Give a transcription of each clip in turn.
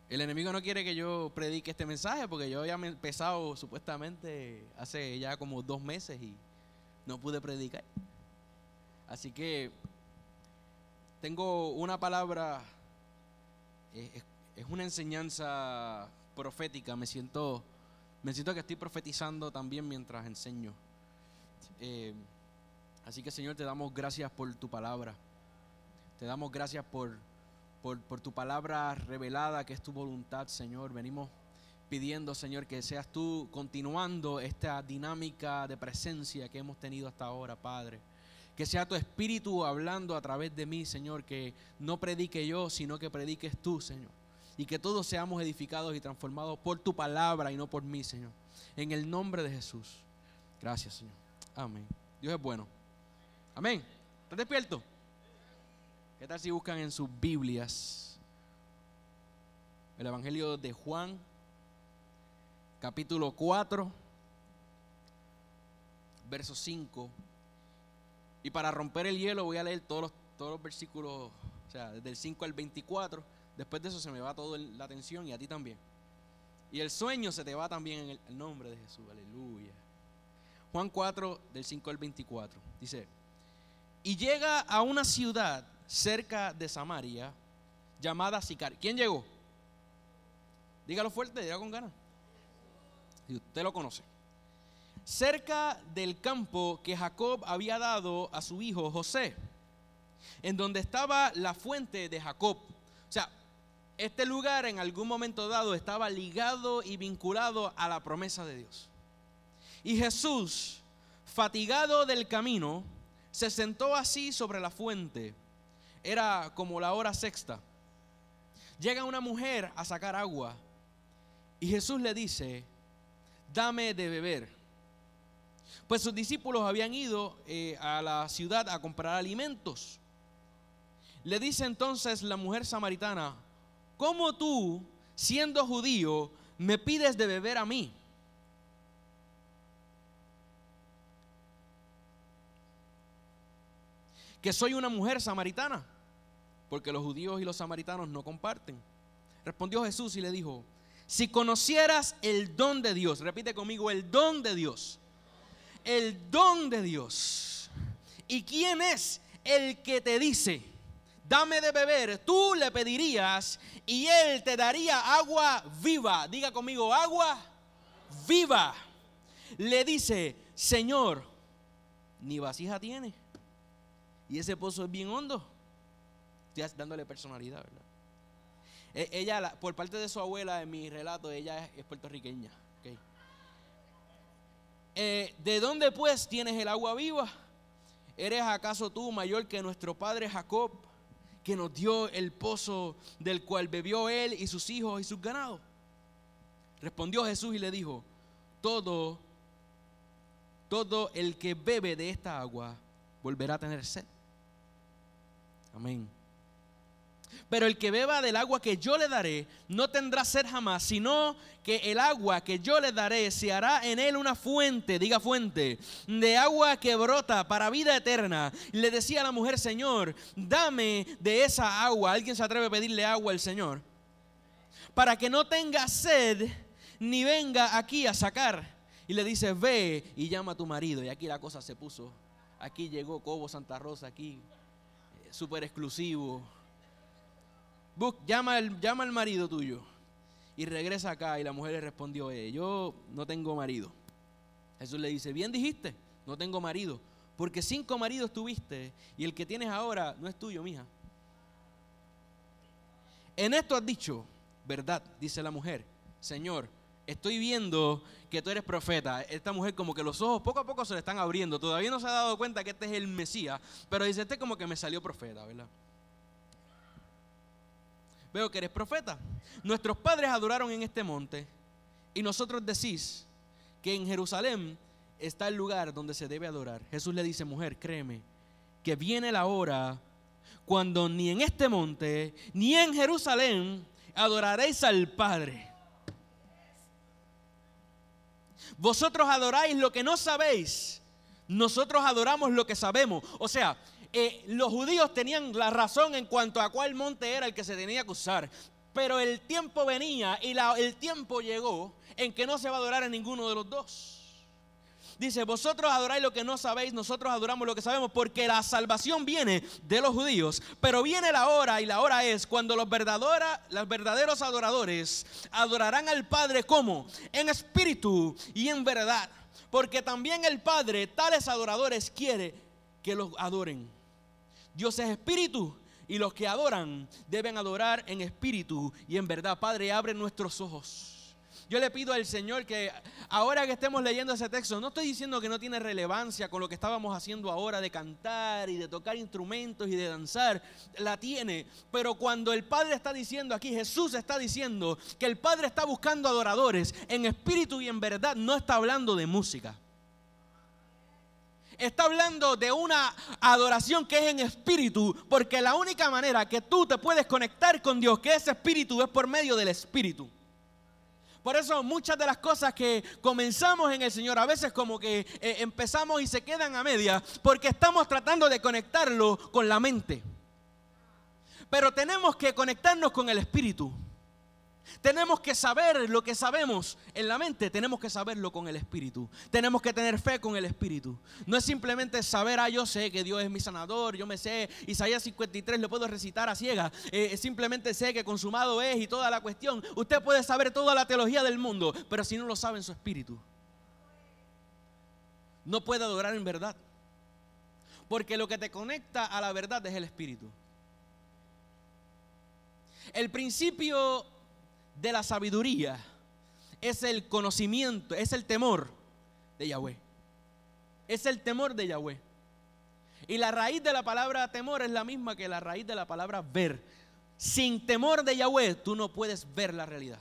El enemigo no quiere que yo predique este mensaje porque yo había empezado supuestamente hace ya como 2 meses y no pude predicar. Así que tengo una palabra, es una enseñanza profética. Me siento que estoy profetizando también mientras enseño. Así que, Señor, te damos gracias por tu palabra. Te damos gracias por tu palabra revelada, que es tu voluntad, Señor. Venimos pidiendo, Señor, que seas tú continuando esta dinámica de presencia que hemos tenido hasta ahora, Padre. Que sea tu Espíritu hablando a través de mí, Señor. Que no predique yo, sino que prediques tú, Señor. Y que todos seamos edificados y transformados por tu palabra y no por mí, Señor. En el nombre de Jesús. Gracias, Señor. Amén. Dios es bueno. Amén. ¿Estás despierto? ¿Qué tal si buscan en sus Biblias el Evangelio de Juan, capítulo 4, verso 5? Y para romper el hielo voy a leer todos los versículos, o sea, desde el 5 al 24. Después de eso se me va toda la atención y a ti también. Y el sueño se te va también en el nombre de Jesús. Aleluya. Juan 4, del 5 al 24. Dice: y llega a una ciudad cerca de Samaria llamada Sicar. ¿Quién llegó? Dígalo fuerte, dígalo con ganas. Y usted lo conoce. Cerca del campo que Jacob había dado a su hijo José, en donde estaba la fuente de Jacob. O sea, este lugar en algún momento dado estaba ligado y vinculado a la promesa de Dios. Y Jesús, fatigado del camino, se sentó así sobre la fuente. Era como la hora sexta. Llega una mujer a sacar agua y Jesús le dice: dame de beber. Pues sus discípulos habían ido a la ciudad a comprar alimentos. Le dice entonces la mujer samaritana: ¿cómo tú, siendo judío, me pides de beber a mí? Que soy una mujer samaritana, porque los judíos y los samaritanos no comparten. Respondió Jesús y le dijo: si conocieras el don de Dios, repite conmigo, el don de Dios, el don de Dios, y quién es el que te dice: dame de beber, tú le pedirías y él te daría agua viva. Diga conmigo, agua viva. Le dice: Señor, ni vasija tiene y ese pozo es bien hondo. Estoy dándole personalidad, ¿verdad? Ella, por parte de su abuela, en mi relato, ella es puertorriqueña. ¿Okay? ¿De dónde pues tienes el agua viva? ¿Eres acaso tú mayor que nuestro padre Jacob, que nos dio el pozo del cual bebió él y sus hijos y sus ganados? Respondió Jesús y le dijo: todo el que bebe de esta agua volverá a tener sed. Amén. Pero el que beba del agua que yo le daré no tendrá sed jamás, sino que el agua que yo le daré se hará en él una fuente, diga fuente, de agua que brota para vida eterna. Le decía a la mujer: Señor, dame de esa agua. ¿Alguien se atreve a pedirle agua al Señor? Para que no tenga sed ni venga aquí a sacar. Y le dice: ve y llama a tu marido. Y aquí la cosa se puso. Aquí llegó Cobo Santa Rosa, aquí súper exclusivo. Llama al marido tuyo y regresa acá. Y la mujer le respondió: yo no tengo marido. Jesús le dice: bien dijiste, no tengo marido, porque 5 maridos tuviste y el que tienes ahora no es tuyo, mija. En esto has dicho verdad, dice la mujer. Señor, estoy viendo que tú eres profeta. Esta mujer como que los ojos poco a poco se le están abriendo. Todavía no se ha dado cuenta que este es el Mesías, pero dice: este como que me salió profeta, ¿verdad? Veo que eres profeta. Nuestros padres adoraron en este monte y nosotros decís que en Jerusalén está el lugar donde se debe adorar. Jesús le dice: mujer, créeme que viene la hora cuando ni en este monte ni en Jerusalén adoraréis al Padre. Vosotros adoráis lo que no sabéis, nosotros adoramos lo que sabemos. O sea, los judíos tenían la razón en cuanto a cuál monte era el que se tenía que usar. Pero el tiempo venía y el tiempo llegó en que no se va a adorar a ninguno de los dos. Dice, vosotros adoráis lo que no sabéis, nosotros adoramos lo que sabemos, porque la salvación viene de los judíos. Pero viene la hora, y la hora es cuando los verdaderos adoradores adorarán al Padre, ¿cómo? En espíritu y en verdad. Porque también el Padre, tales adoradores, quiere que los adoren. Dios es espíritu, y los que adoran deben adorar en espíritu y en verdad. Padre, abre nuestros ojos. Yo le pido al Señor que ahora que estemos leyendo ese texto, no estoy diciendo que no tiene relevancia con lo que estábamos haciendo ahora de cantar y de tocar instrumentos y de danzar, la tiene. Pero cuando el Padre está diciendo aquí, Jesús está diciendo que el Padre está buscando adoradores en espíritu y en verdad, no está hablando de música. Está hablando de una adoración que es en espíritu, porque la única manera que tú te puedes conectar con Dios, que es espíritu, es por medio del espíritu. Por eso muchas de las cosas que comenzamos en el Señor, a veces como que empezamos y se quedan a media, porque estamos tratando de conectarlo con la mente. Pero tenemos que conectarnos con el espíritu. Tenemos que saber lo que sabemos en la mente, tenemos que saberlo con el espíritu. Tenemos que tener fe con el espíritu. No es simplemente saber, yo sé que Dios es mi sanador, yo me sé Isaías 53, lo puedo recitar a ciegas. Simplemente sé que consumado es y toda la cuestión. Usted puede saber toda la teología del mundo, pero si no lo sabe en su espíritu, no puede adorar en verdad. Porque lo que te conecta a la verdad es el espíritu. El principio de la sabiduría es el conocimiento, es el temor de Yahweh. Es el temor de Yahweh. Y la raíz de la palabra temor es la misma que la raíz de la palabra ver. Sin temor de Yahweh, tú no puedes ver la realidad.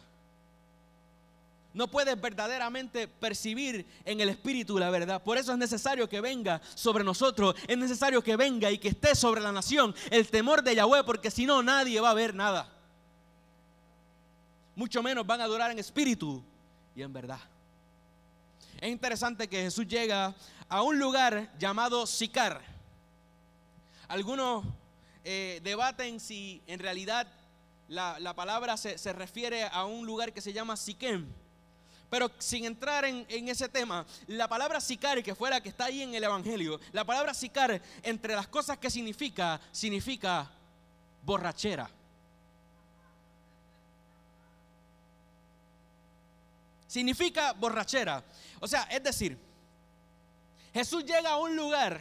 No puedes verdaderamente percibir en el espíritu la verdad. Por eso es necesario que venga sobre nosotros. Es necesario que venga y que esté sobre la nación el temor de Yahweh, porque si no, nadie va a ver nada. Mucho menos van a adorar en espíritu y en verdad. Es interesante que Jesús llega a un lugar llamado Sicar. Algunos debaten si en realidad la palabra se refiere a un lugar que se llama Siquem. Pero sin entrar en ese tema, la palabra Sicar, que fue la que está ahí en el Evangelio, la palabra Sicar, entre las cosas que significa borrachera. Significa borrachera. O sea, es decir, Jesús llega a un lugar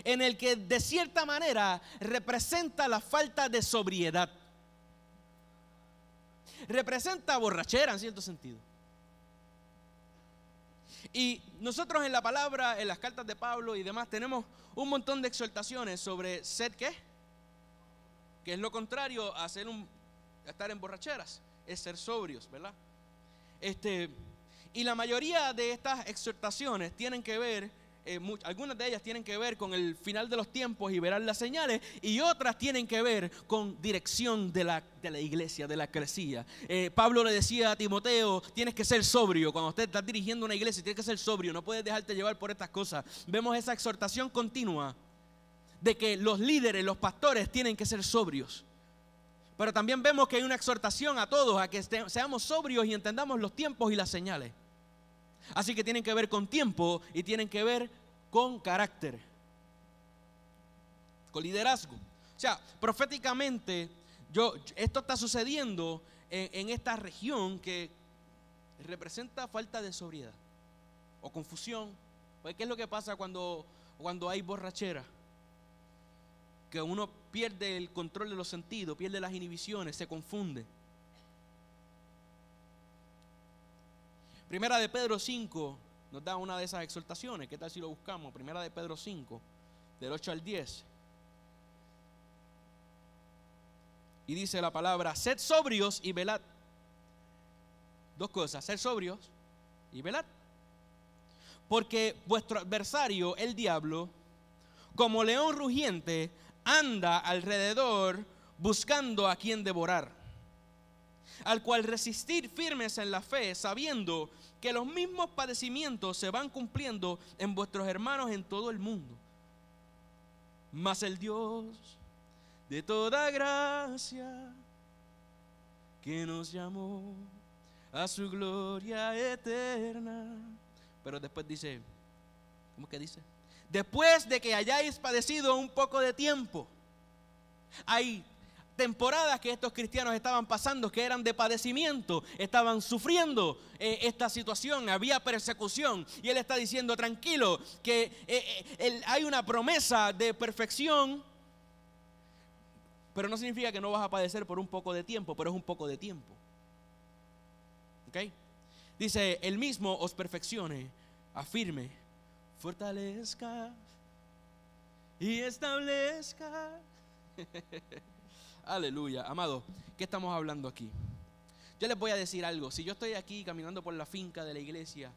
en el que de cierta manera representa la falta de sobriedad. Representa borrachera en cierto sentido. Y nosotros en la palabra, en las cartas de Pablo y demás, tenemos un montón de exhortaciones sobre ser ¿qué? Que es lo contrario a estar en borracheras, es ser sobrios, ¿verdad? Y la mayoría de estas exhortaciones tienen que ver, algunas de ellas tienen que ver con el final de los tiempos y verán las señales, y otras tienen que ver con dirección de la iglesia, de la eclesía. Pablo le decía a Timoteo, tienes que ser sobrio. Cuando usted está dirigiendo una iglesia, tienes que ser sobrio, no puedes dejarte llevar por estas cosas. Vemos esa exhortación continua de que los líderes, los pastores tienen que ser sobrios. Pero también vemos que hay una exhortación a todos a que seamos sobrios y entendamos los tiempos y las señales. Así que tienen que ver con tiempo y tienen que ver con carácter, con liderazgo. O sea, proféticamente, esto está sucediendo en esta región que representa falta de sobriedad o confusión. Pues, ¿qué es lo que pasa cuando hay borrachera? Que uno pierde el control de los sentidos, pierde las inhibiciones, se confunde. Primera de Pedro 5 nos da una de esas exhortaciones. ¿Qué tal si lo buscamos? Primera de Pedro 5, del 8 al 10. Y dice la palabra, sed sobrios y velad. Dos cosas, ser sobrios y velad. Porque vuestro adversario, el diablo, como león rugiente, anda alrededor buscando a quien devorar, al cual resistir firmes en la fe, sabiendo que los mismos padecimientos se van cumpliendo en vuestros hermanos en todo el mundo. Mas el Dios de toda gracia, que nos llamó a su gloria eterna. Pero después dice, ¿cómo que dice? Después de que hayáis padecido un poco de tiempo. Hay temporadas que estos cristianos estaban pasando que eran de padecimiento, estaban sufriendo esta situación, había persecución, y él está diciendo, tranquilo, que hay una promesa de perfección, pero no significa que no vas a padecer por un poco de tiempo, pero es un poco de tiempo. ¿Ok? Dice, él mismo os perfeccione, afirme, fortalezca y establezca. Aleluya, amado, ¿qué estamos hablando aquí? Yo les voy a decir algo. Si yo estoy aquí caminando por la finca de la iglesia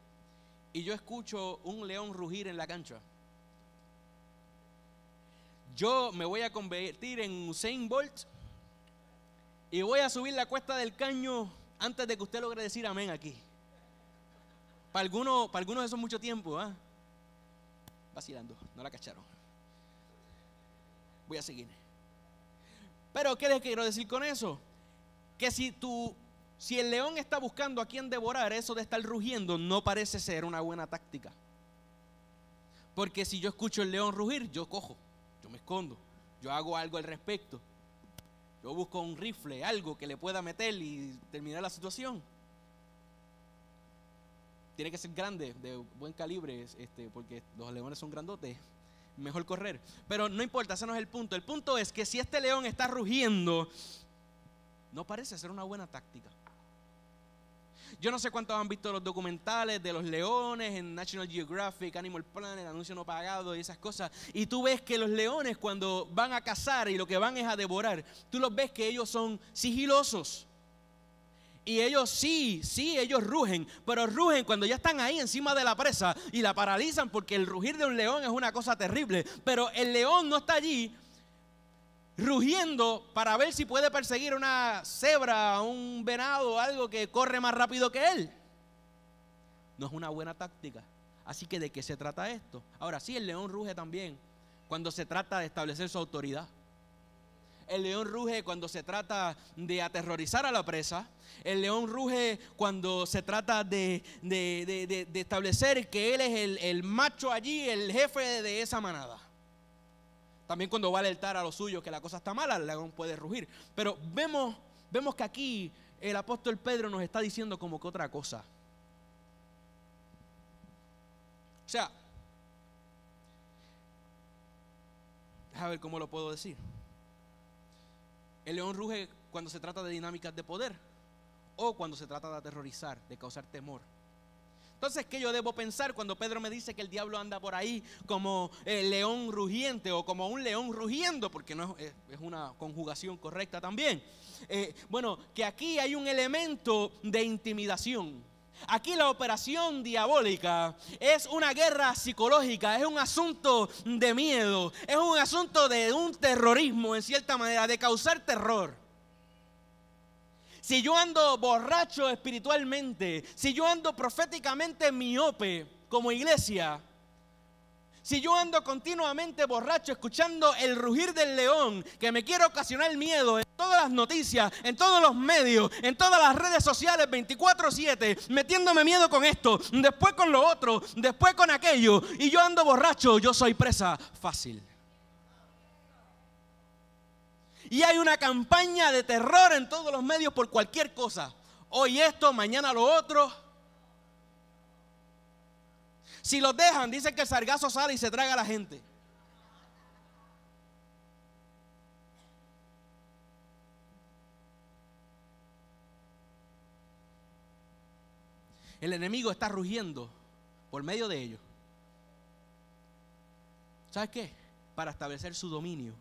y yo escucho un león rugir en la cancha, yo me voy a convertir en Usain Bolt y voy a subir la cuesta del caño antes de que usted logre decir amén aquí. Para algunos eso es mucho tiempo, ¿eh? Vacilando, no la cacharon. Voy a seguir. Pero ¿qué les quiero decir con eso? Que si el león está buscando a quien devorar, eso de estar rugiendo no parece ser una buena táctica. Porque si yo escucho el león rugir, yo cojo, yo me escondo, yo hago algo al respecto. Yo busco un rifle, algo que le pueda meter y terminar la situación. Tiene que ser grande, de buen calibre, porque los leones son grandotes. Mejor correr. Pero no importa, ese no es el punto. El punto es que si este león está rugiendo, no parece ser una buena táctica. Yo no sé cuántos han visto los documentales de los leones en National Geographic, Animal Planet, Anuncio No Pagado y esas cosas. Y tú ves que los leones cuando van a cazar y lo que van es a devorar, tú los ves que ellos son sigilosos. Y ellos sí, ellos rugen, pero rugen cuando ya están ahí encima de la presa y la paralizan, porque el rugir de un león es una cosa terrible. Pero el león no está allí rugiendo para ver si puede perseguir una cebra, un venado, algo que corre más rápido que él. No es una buena táctica. Así que ¿de qué se trata esto? Ahora sí, el león ruge también cuando se trata de establecer su autoridad. El león ruge cuando se trata de aterrorizar a la presa. El león ruge cuando se trata de establecer que él es el macho allí, el jefe de esa manada. También cuando va a alertar a los suyos que la cosa está mala, el león puede rugir. Pero vemos que aquí el apóstol Pedro nos está diciendo como que otra cosa. O sea, déjame ver cómo lo puedo decir. El león ruge cuando se trata de dinámicas de poder o cuando se trata de aterrorizar, de causar temor. Entonces, ¿qué yo debo pensar cuando Pedro me dice que el diablo anda por ahí como el león rugiente o como un león rugiendo? Porque no es una conjugación correcta también. Bueno, que aquí hay un elemento de intimidación. Aquí la operación diabólica es una guerra psicológica, es un asunto de miedo, es un asunto de un terrorismo en cierta manera, de causar terror. Si yo ando borracho espiritualmente, si yo ando proféticamente miope como iglesia, si yo ando continuamente borracho escuchando el rugir del león que me quiere ocasionar miedo en todas las noticias, en todos los medios, en todas las redes sociales 24/7, metiéndome miedo con esto, después con lo otro, después con aquello, y yo ando borracho, yo soy presa fácil. Y hay una campaña de terror en todos los medios por cualquier cosa. Hoy esto, mañana lo otro. Si los dejan, dicen que el sargazo sale y se traga a la gente. El enemigo está rugiendo por medio de ellos. ¿Sabes qué? Para establecer su dominio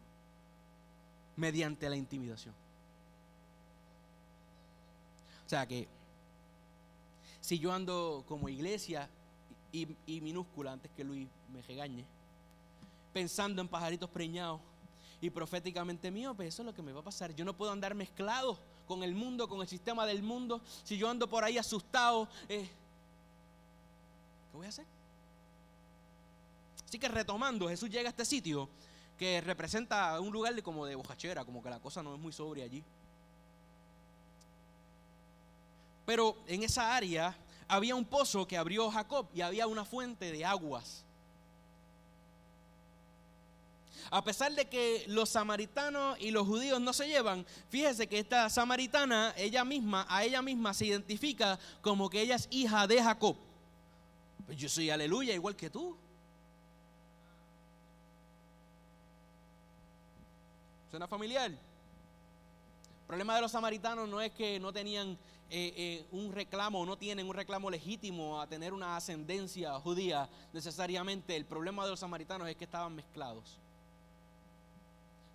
mediante la intimidación. O sea que si yo ando como iglesia y minúscula, antes que Luis me regañe, pensando en pajaritos preñados y proféticamente mío, pues eso es lo que me va a pasar. Yo no puedo andar mezclado con el mundo, con el sistema del mundo. Si yo ando por ahí asustado, ¿qué voy a hacer? Así que retomando, Jesús llega a este sitio que representa un lugar como de bojachera, como que la cosa no es muy sobria allí. Pero en esa área había un pozo que abrió Jacob y había una fuente de aguas. A pesar de que los samaritanos y los judíos no se llevan, fíjese que esta samaritana, a ella misma se identifica como que ella es hija de Jacob. Pues yo soy aleluya igual que tú. ¿Suena familiar? El problema de los samaritanos no es que no tenían un reclamo, no tienen un reclamo legítimo a tener una ascendencia judía necesariamente. El problema de los samaritanos es que estaban mezclados.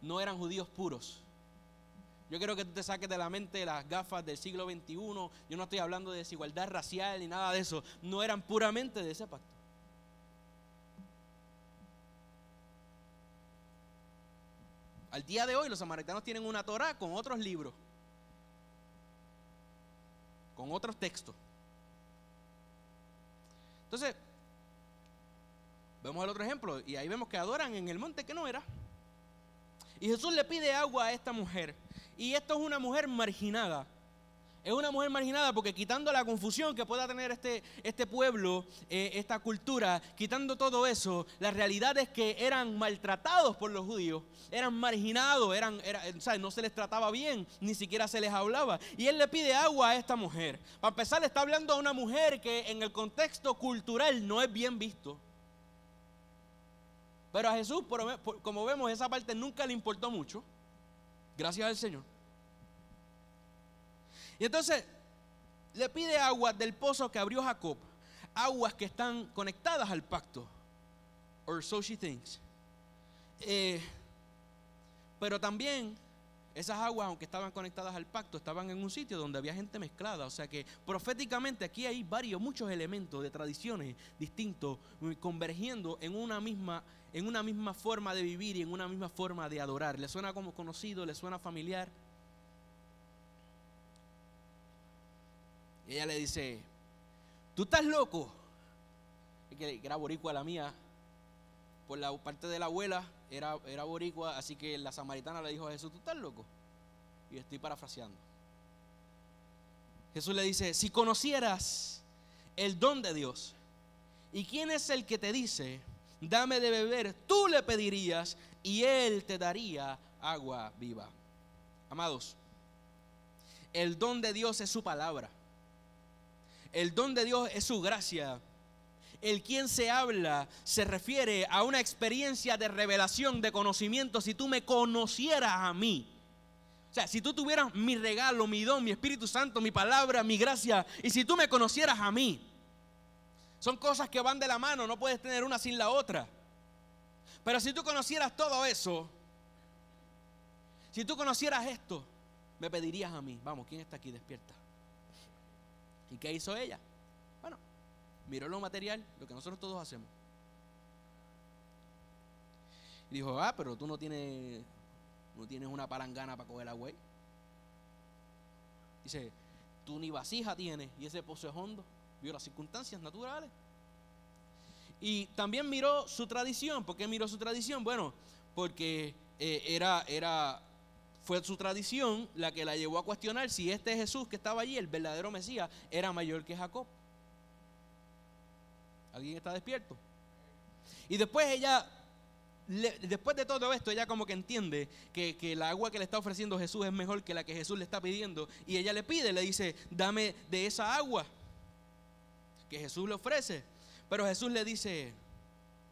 No eran judíos puros. Yo quiero que tú te saques de la mente las gafas del siglo XXI. Yo no estoy hablando de desigualdad racial ni nada de eso. No eran puramente de ese pacto. Al día de hoy los samaritanos tienen una Torá con otros libros, con otros textos. Entonces, vemos el otro ejemplo y ahí vemos que adoran en el monte que no era. Y Jesús le pide agua a esta mujer. Y esto es una mujer marginada. Es una mujer marginada porque quitando la confusión que pueda tener este pueblo, esta cultura, quitando todo eso, la realidad es que eran maltratados por los judíos, eran marginados, ¿sabes? No se les trataba bien, ni siquiera se les hablaba. Y él le pide agua a esta mujer. Para empezar, le está hablando a una mujer que en el contexto cultural no es bien visto. Pero a Jesús, como vemos, esa parte nunca le importó mucho. Gracias al Señor. Y entonces le pide agua del pozo que abrió Jacob. Aguas que están conectadas al pacto. Or so she thinks. Pero también esas aguas, aunque estaban conectadas al pacto, estaban en un sitio donde había gente mezclada. O sea que proféticamente aquí hay muchos elementos de tradiciones distintos convergiendo en una misma forma de vivir y en una misma forma de adorar. ¿Le suena como conocido? ¿Le suena familiar? Y ella le dice, ¿tú estás loco? Que era boricua la mía. Por la parte de la abuela era boricua, así que la samaritana le dijo a Jesús, ¿tú estás loco? Y estoy parafraseando. Jesús le dice, si conocieras el don de Dios y quién es el que te dice, dame de beber, tú le pedirías y él te daría agua viva. Amados, el don de Dios es su palabra. El don de Dios es su gracia. El quien se habla se refiere a una experiencia de revelación, de conocimiento. Si tú me conocieras a mí, o sea, si tú tuvieras mi regalo, mi don, mi Espíritu Santo, mi palabra, mi gracia, y si tú me conocieras a mí, son cosas que van de la mano, no puedes tener una sin la otra. Pero si tú conocieras todo eso, si tú conocieras esto, me pedirías a mí. Vamos, ¿quién está aquí? Despierta. ¿Y qué hizo ella? Bueno, miró lo material, lo que nosotros todos hacemos. Y dijo, pero tú no tienes una palangana para coger agua. Dice, tú ni vasija tienes y ese pozo es hondo. Vio las circunstancias naturales. Y también miró su tradición. ¿Por qué miró su tradición? Bueno, porque fue su tradición la que la llevó a cuestionar si este Jesús que estaba allí, el verdadero Mesías, era mayor que Jacob. ¿Alguien está despierto? Y después después de todo esto, ella como que entiende que el agua que le está ofreciendo Jesús es mejor que la que Jesús le está pidiendo. Y ella le dice, dame de esa agua que Jesús le ofrece. Pero Jesús le dice,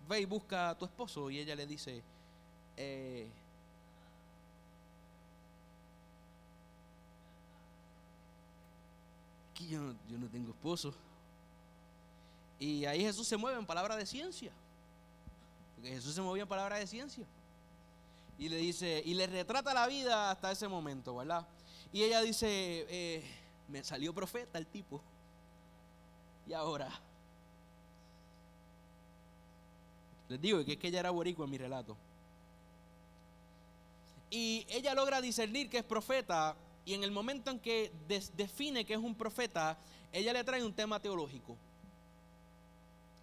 ve y busca a tu esposo. Y ella le dice, yo no tengo esposo. Y ahí Jesús se mueve en palabra de ciencia. Porque Jesús se movía en palabra de ciencia. Y le dice, y le retrata la vida hasta ese momento, ¿verdad? Y ella dice, me salió profeta el tipo. Y ahora, les digo que es que ella era boricua en mi relato. Y ella logra discernir que es profeta. Y en el momento en que define que es un profeta, ella le trae un tema teológico.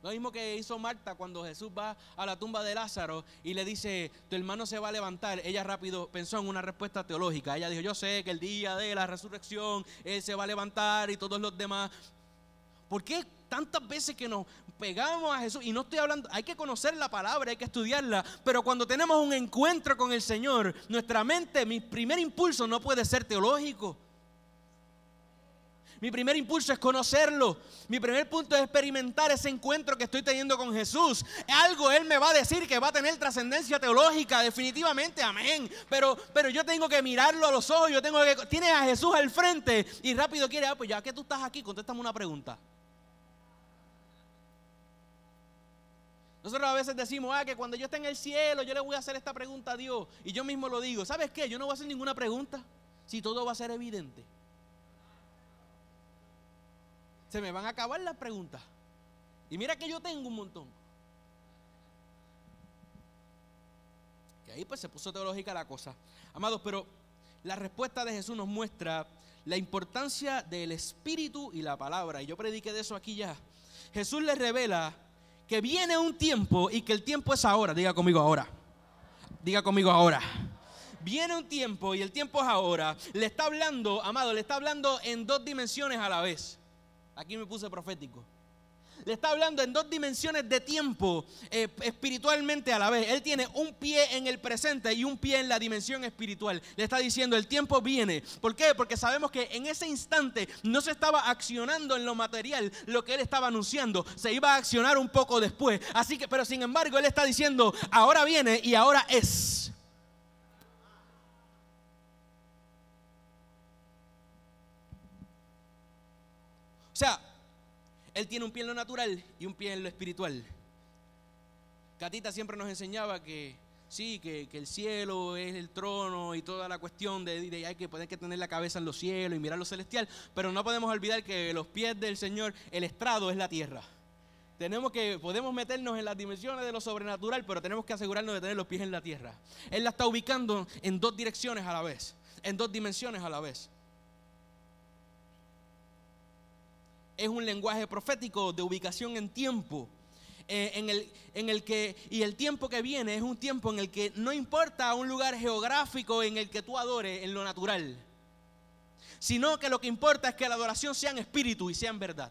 Lo mismo que hizo Marta cuando Jesús va a la tumba de Lázaro y le dice, tu hermano se va a levantar. Ella rápido pensó en una respuesta teológica. Ella dijo, yo sé que el día de la resurrección Él se va a levantar y todos los demás. ¿Por qué tantas veces que nos pegamos a Jesús? Y no estoy hablando, hay que conocer la palabra, hay que estudiarla, pero cuando tenemos un encuentro con el Señor, nuestra mente, mi primer impulso no puede ser teológico. Mi primer impulso es conocerlo. Mi primer punto es experimentar ese encuentro que estoy teniendo con Jesús. Algo Él me va a decir que va a tener trascendencia teológica, definitivamente, amén. Pero yo tengo que mirarlo a los ojos, tienes a Jesús al frente y rápido quiere, pues ya que tú estás aquí, contéstame una pregunta. Nosotros a veces decimos, que cuando yo esté en el cielo, yo le voy a hacer esta pregunta a Dios. Y yo mismo lo digo, ¿sabes qué? Yo no voy a hacer ninguna pregunta si todo va a ser evidente. Se me van a acabar las preguntas. Y mira que yo tengo un montón. Que ahí pues se puso teológica la cosa. Amados, pero la respuesta de Jesús nos muestra la importancia del Espíritu y la palabra. Y yo prediqué de eso aquí ya. Jesús les revela que viene un tiempo y que el tiempo es ahora. Diga conmigo ahora. Diga conmigo ahora. Viene un tiempo y el tiempo es ahora. Le está hablando, amado, le está hablando en dos dimensiones a la vez. Aquí me puse profético. Le está hablando en dos dimensiones de tiempo espiritualmente a la vez. Él tiene un pie en el presente y un pie en la dimensión espiritual. Le está diciendo el tiempo viene. ¿Por qué? Porque sabemos que en ese instante no se estaba accionando en lo material lo que Él estaba anunciando. Se iba a accionar un poco después. Así que, pero sin embargo Él está diciendo ahora viene y ahora es. O sea, Él tiene un pie en lo natural y un pie en lo espiritual. Catita siempre nos enseñaba que sí, que el cielo es el trono y toda la cuestión de hay que poder que tener la cabeza en los cielos y mirar lo celestial, pero no podemos olvidar que los pies del Señor, el estrado es la tierra. Podemos meternos en las dimensiones de lo sobrenatural, pero tenemos que asegurarnos de tener los pies en la tierra. Él la está ubicando en dos direcciones a la vez, en dos dimensiones a la vez. Es un lenguaje profético de ubicación en tiempo, en el que, y el tiempo que viene es un tiempo en el que no importa un lugar geográfico en el que tú adores en lo natural, sino que lo que importa es que la adoración sea en espíritu y sea en verdad.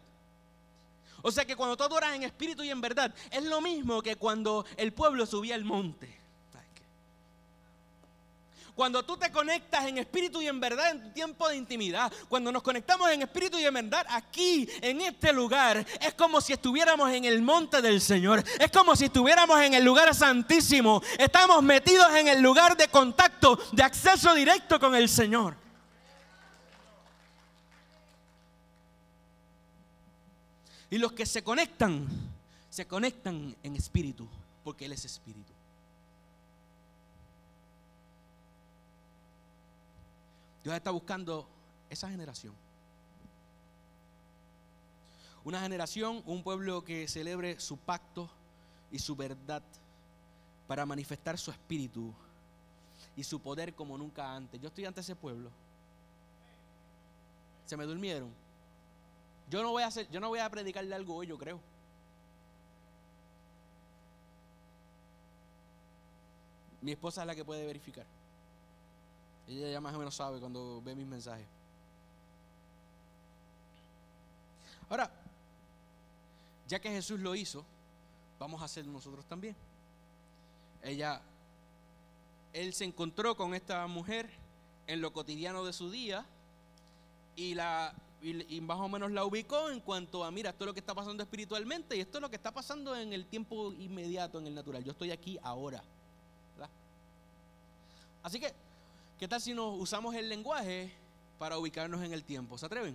O sea que cuando tú adoras en espíritu y en verdad, es lo mismo que cuando el pueblo subía al monte. Cuando tú te conectas en espíritu y en verdad en tu tiempo de intimidad, cuando nos conectamos en espíritu y en verdad aquí, en este lugar, es como si estuviéramos en el monte del Señor. Es como si estuviéramos en el lugar santísimo. Estamos metidos en el lugar de contacto, de acceso directo con el Señor. Y los que se conectan en espíritu, porque Él es espíritu. Dios está buscando esa generación. Una generación, un pueblo que celebre su pacto y su verdad para manifestar su espíritu y su poder como nunca antes. Yo estoy ante ese pueblo. Se me durmieron. Yo no voy a predicarle algo hoy, yo creo. Mi esposa es la que puede verificar. Ella ya más o menos sabe cuando ve mis mensajes. Ahora, ya que Jesús lo hizo, vamos a hacerlo nosotros también. Él se encontró con esta mujer en lo cotidiano de su día y más o menos la ubicó en cuanto a, mira, esto es lo que está pasando espiritualmente y esto es lo que está pasando en el tiempo inmediato, en el natural. Yo estoy aquí ahora, ¿verdad? Así que, ¿qué tal si nos usamos el lenguaje para ubicarnos en el tiempo? ¿Se atreven?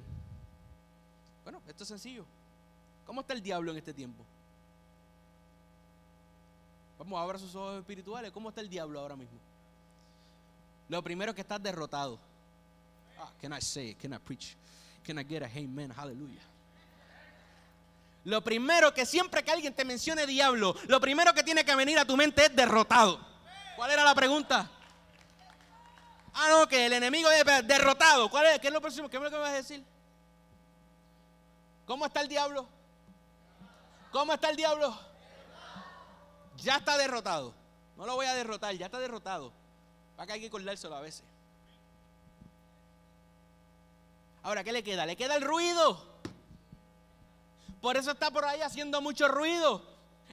Bueno, esto es sencillo. ¿Cómo está el diablo en este tiempo? Vamos, abra sus ojos espirituales. ¿Cómo está el diablo ahora mismo? Lo primero es que estás derrotado. Can I say it? Can I preach? Can I get a amen? Hallelujah. Lo primero que siempre que alguien te mencione diablo, lo primero que tiene que venir a tu mente es derrotado. ¿Cuál era la pregunta? No, que el enemigo es derrotado. ¿Cuál es? ¿Qué es lo próximo? ¿Qué es lo que me vas a decir? ¿Cómo está el diablo? ¿Cómo está el diablo? Ya está derrotado. No lo voy a derrotar, ya está derrotado. Para que hay que acordárselo a veces. Ahora, ¿qué le queda? Le queda el ruido. Por eso está por ahí haciendo mucho ruido.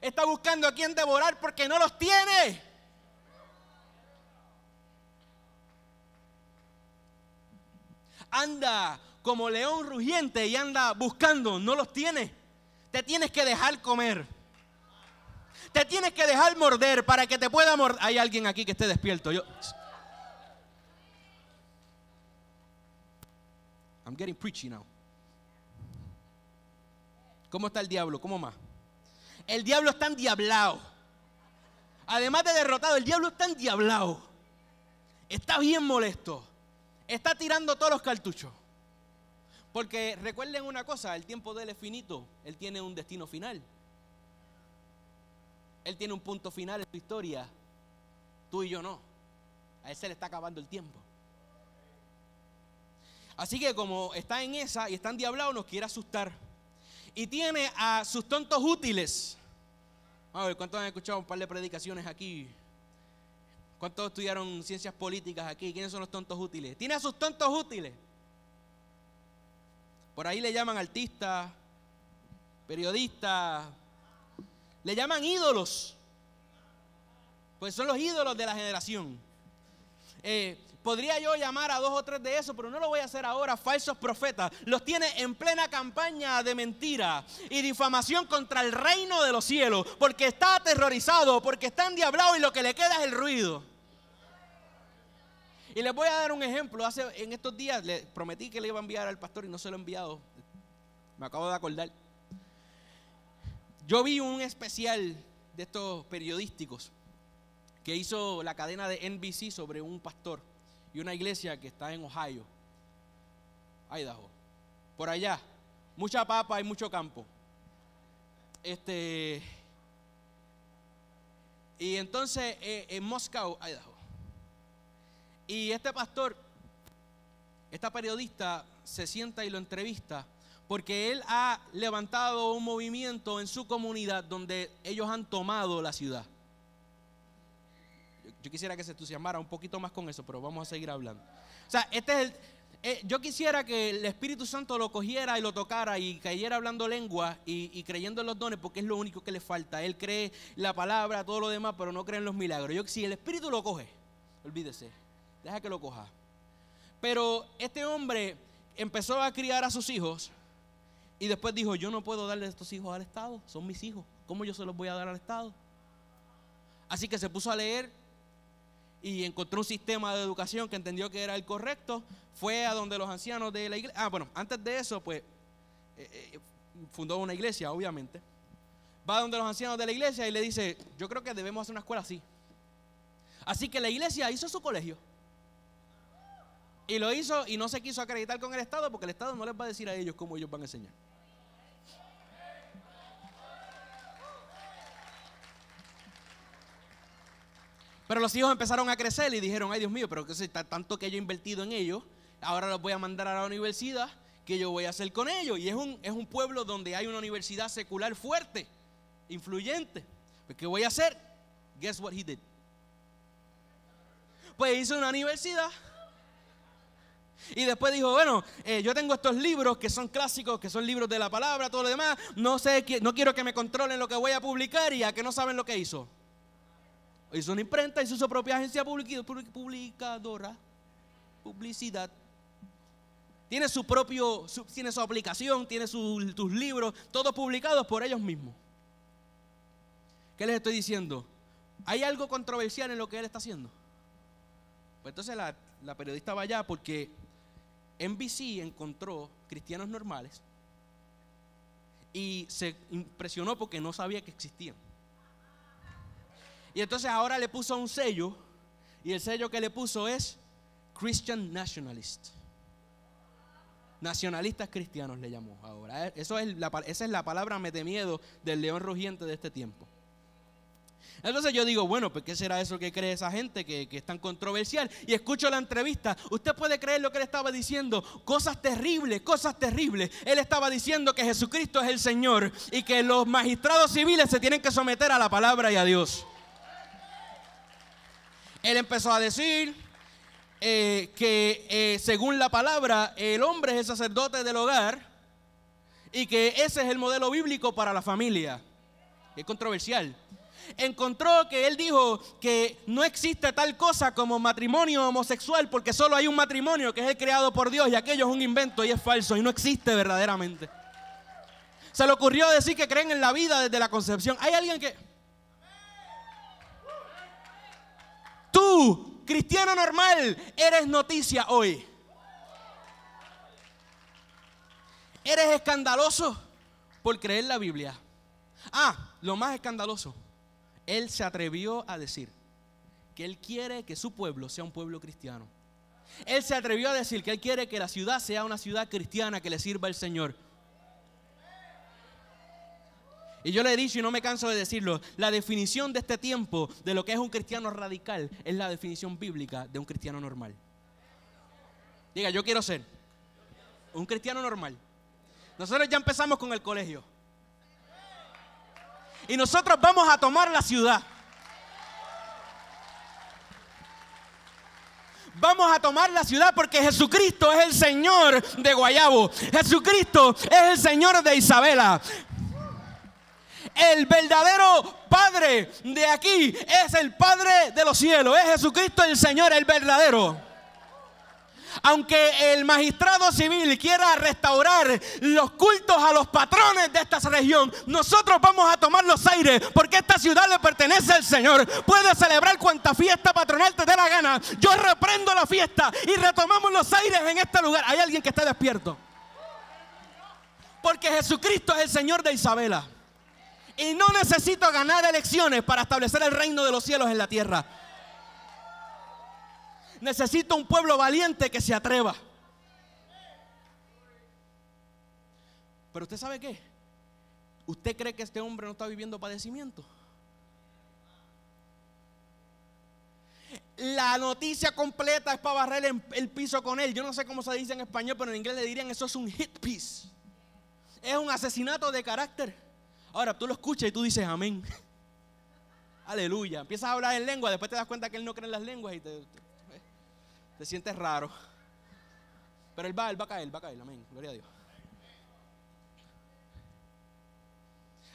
Está buscando a quien devorar porque no los tiene. Anda como león rugiente y anda buscando, no los tiene. Te tienes que dejar comer. Te tienes que dejar morder para que te pueda morder. Hay alguien aquí que esté despierto. I'm getting preachy now. ¿Cómo está el diablo? ¿Cómo más? El diablo está endiablado. Además de derrotado, el diablo está endiablado. Está bien molesto. Está tirando todos los cartuchos. Porque recuerden una cosa, el tiempo de él es finito. Él tiene un destino final. Él tiene un punto final en su historia. Tú y yo no. A él se le está acabando el tiempo. Así que como está en esa y está endiablado, nos quiere asustar. Y tiene a sus tontos útiles. A ver, ¿cuántos han escuchado un par de predicaciones aquí? ¿Cuántos estudiaron ciencias políticas aquí? ¿Quiénes son los tontos útiles? Tiene a sus tontos útiles. Por ahí le llaman artistas, periodistas, le llaman ídolos. Pues son los ídolos de la generación. Podría yo llamar a 2 o 3 de esos, pero no lo voy a hacer ahora. Falsos profetas. Los tiene en plena campaña de mentira y difamación contra el reino de los cielos, porque está aterrorizado, porque está endiablado y lo que le queda es el ruido. Y les voy a dar un ejemplo. En estos días le prometí que le iba a enviar al pastor y no se lo he enviado. Me acabo de acordar. Yo vi un especial de estos periodísticos que hizo la cadena de NBC sobre un pastor y una iglesia que está en Ohio, Idaho, por allá, mucha papa y mucho campo. Y entonces en Moscow, Idaho. Y este pastor, esta periodista se sienta y lo entrevista porque él ha levantado un movimiento en su comunidad donde ellos han tomado la ciudad. Yo quisiera que se entusiasmara un poquito más con eso, pero vamos a seguir hablando. O sea, yo quisiera que el Espíritu Santo lo cogiera y lo tocara y cayera hablando lengua y creyendo en los dones, porque es lo único que le falta. Él cree la palabra, todo lo demás, pero no cree en los milagros. Si el Espíritu lo coge, olvídese, deja que lo coja. Pero este hombre empezó a criar a sus hijos y después dijo, yo no puedo darle estos hijos al Estado, son mis hijos, ¿cómo yo se los voy a dar al Estado? Así que se puso a leer y encontró un sistema de educación que entendió que era el correcto. Fue a donde los ancianos de la iglesia. Antes de eso, pues, fundó una iglesia, obviamente. Va a donde los ancianos de la iglesia y le dice, yo creo que debemos hacer una escuela así. Así que la iglesia hizo su colegio. Y lo hizo y no se quiso acreditar con el Estado porque el Estado no les va a decir a ellos cómo ellos van a enseñar. Pero los hijos empezaron a crecer y dijeron, ay Dios mío, pero que está tanto que yo he invertido en ellos, ahora los voy a mandar a la universidad, ¿qué yo voy a hacer con ellos? Y es un pueblo donde hay una universidad secular fuerte, influyente. Pues, ¿qué voy a hacer? Guess what he did. Pues hizo una universidad. Y después dijo, bueno, yo tengo estos libros que son clásicos, que son libros de la palabra, todo lo demás. No quiero que me controlen lo que voy a publicar. ¿Y a qué no saben lo que hizo? Hizo una imprenta, hizo su propia agencia publicadora, publicidad. Tiene tiene su aplicación, tiene tus libros, todos publicados por ellos mismos. ¿Qué les estoy diciendo? ¿Hay algo controversial en lo que él está haciendo? Pues entonces la periodista va allá porque NBC encontró cristianos normales y se impresionó porque no sabía que existían. Y entonces ahora le puso un sello, y el sello que le puso es Christian Nationalist. Nacionalistas cristianos le llamó ahora. Esa es la palabra metemiedo del león rugiente de este tiempo. Entonces yo digo, bueno, pues ¿qué será eso que cree esa gente que es tan controversial? Y escucho la entrevista. Usted puede creer lo que él estaba diciendo. Cosas terribles, cosas terribles. Él estaba diciendo que Jesucristo es el Señor y que los magistrados civiles se tienen que someter a la palabra y a Dios. Él empezó a decir que según la palabra, el hombre es el sacerdote del hogar y que ese es el modelo bíblico para la familia. Es controversial. Encontró que él dijo que no existe tal cosa como matrimonio homosexual porque solo hay un matrimonio que es el creado por Dios y aquello es un invento y es falso y no existe verdaderamente. Se le ocurrió decir que creen en la vida desde la concepción. Hay alguien que... Tú, cristiano normal, eres noticia hoy. Eres escandaloso por creer la Biblia. Lo más escandaloso. Él se atrevió a decir que él quiere que su pueblo sea un pueblo cristiano. Él se atrevió a decir que él quiere que la ciudad sea una ciudad cristiana que le sirva al Señor. Y yo le he dicho y no me canso de decirlo, la definición de este tiempo de lo que es un cristiano radical es la definición bíblica de un cristiano normal. Diga, yo quiero ser un cristiano normal. Nosotros ya empezamos con el colegio. Y nosotros vamos a tomar la ciudad. Vamos a tomar la ciudad porque Jesucristo es el Señor de Guayabo. Jesucristo es el Señor de Isabela. El verdadero Padre de aquí es el Padre de los cielos. Es Jesucristo el Señor, el verdadero. Aunque el magistrado civil quiera restaurar los cultos a los patrones de esta región, nosotros vamos a tomar los aires porque esta ciudad le pertenece al Señor. Puedes celebrar cuanta fiesta patronal te dé la gana. Yo reprendo la fiesta y retomamos los aires en este lugar. Hay alguien que esté despierto. Porque Jesucristo es el Señor de Isabela. Y no necesito ganar elecciones para establecer el reino de los cielos en la tierra. Necesito un pueblo valiente que se atreva. Pero usted sabe qué, ¿usted cree que este hombre no está viviendo padecimiento? La noticia completa es para barrer el piso con él. Yo no sé cómo se dice en español, pero en inglés le dirían eso es un hit piece. Es un asesinato de carácter. Ahora tú lo escuchas y tú dices amén. Aleluya. Empiezas a hablar en lengua, después te das cuenta que él no cree en las lenguas y te sientes raro. Pero él va a caer, amén, gloria a Dios.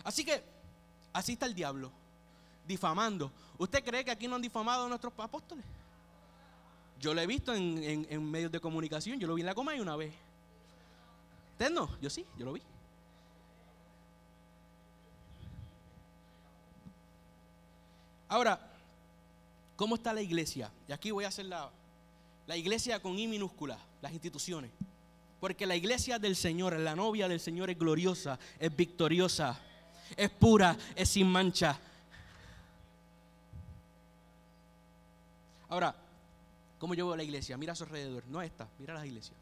Así que, así está el diablo, difamando. ¿Usted cree que aquí no han difamado a nuestros apóstoles? Yo lo he visto en medios de comunicación, yo lo vi en la Comay una vez. ¿Usted no? Yo sí, yo lo vi. Ahora, ¿cómo está la iglesia? Y aquí voy a hacer la iglesia con I minúscula, las instituciones. Porque la iglesia del Señor, la novia del Señor es gloriosa, es victoriosa, es pura, es sin mancha. Ahora, ¿cómo yo veo la iglesia? Mira a su alrededor, no esta, mira las iglesias.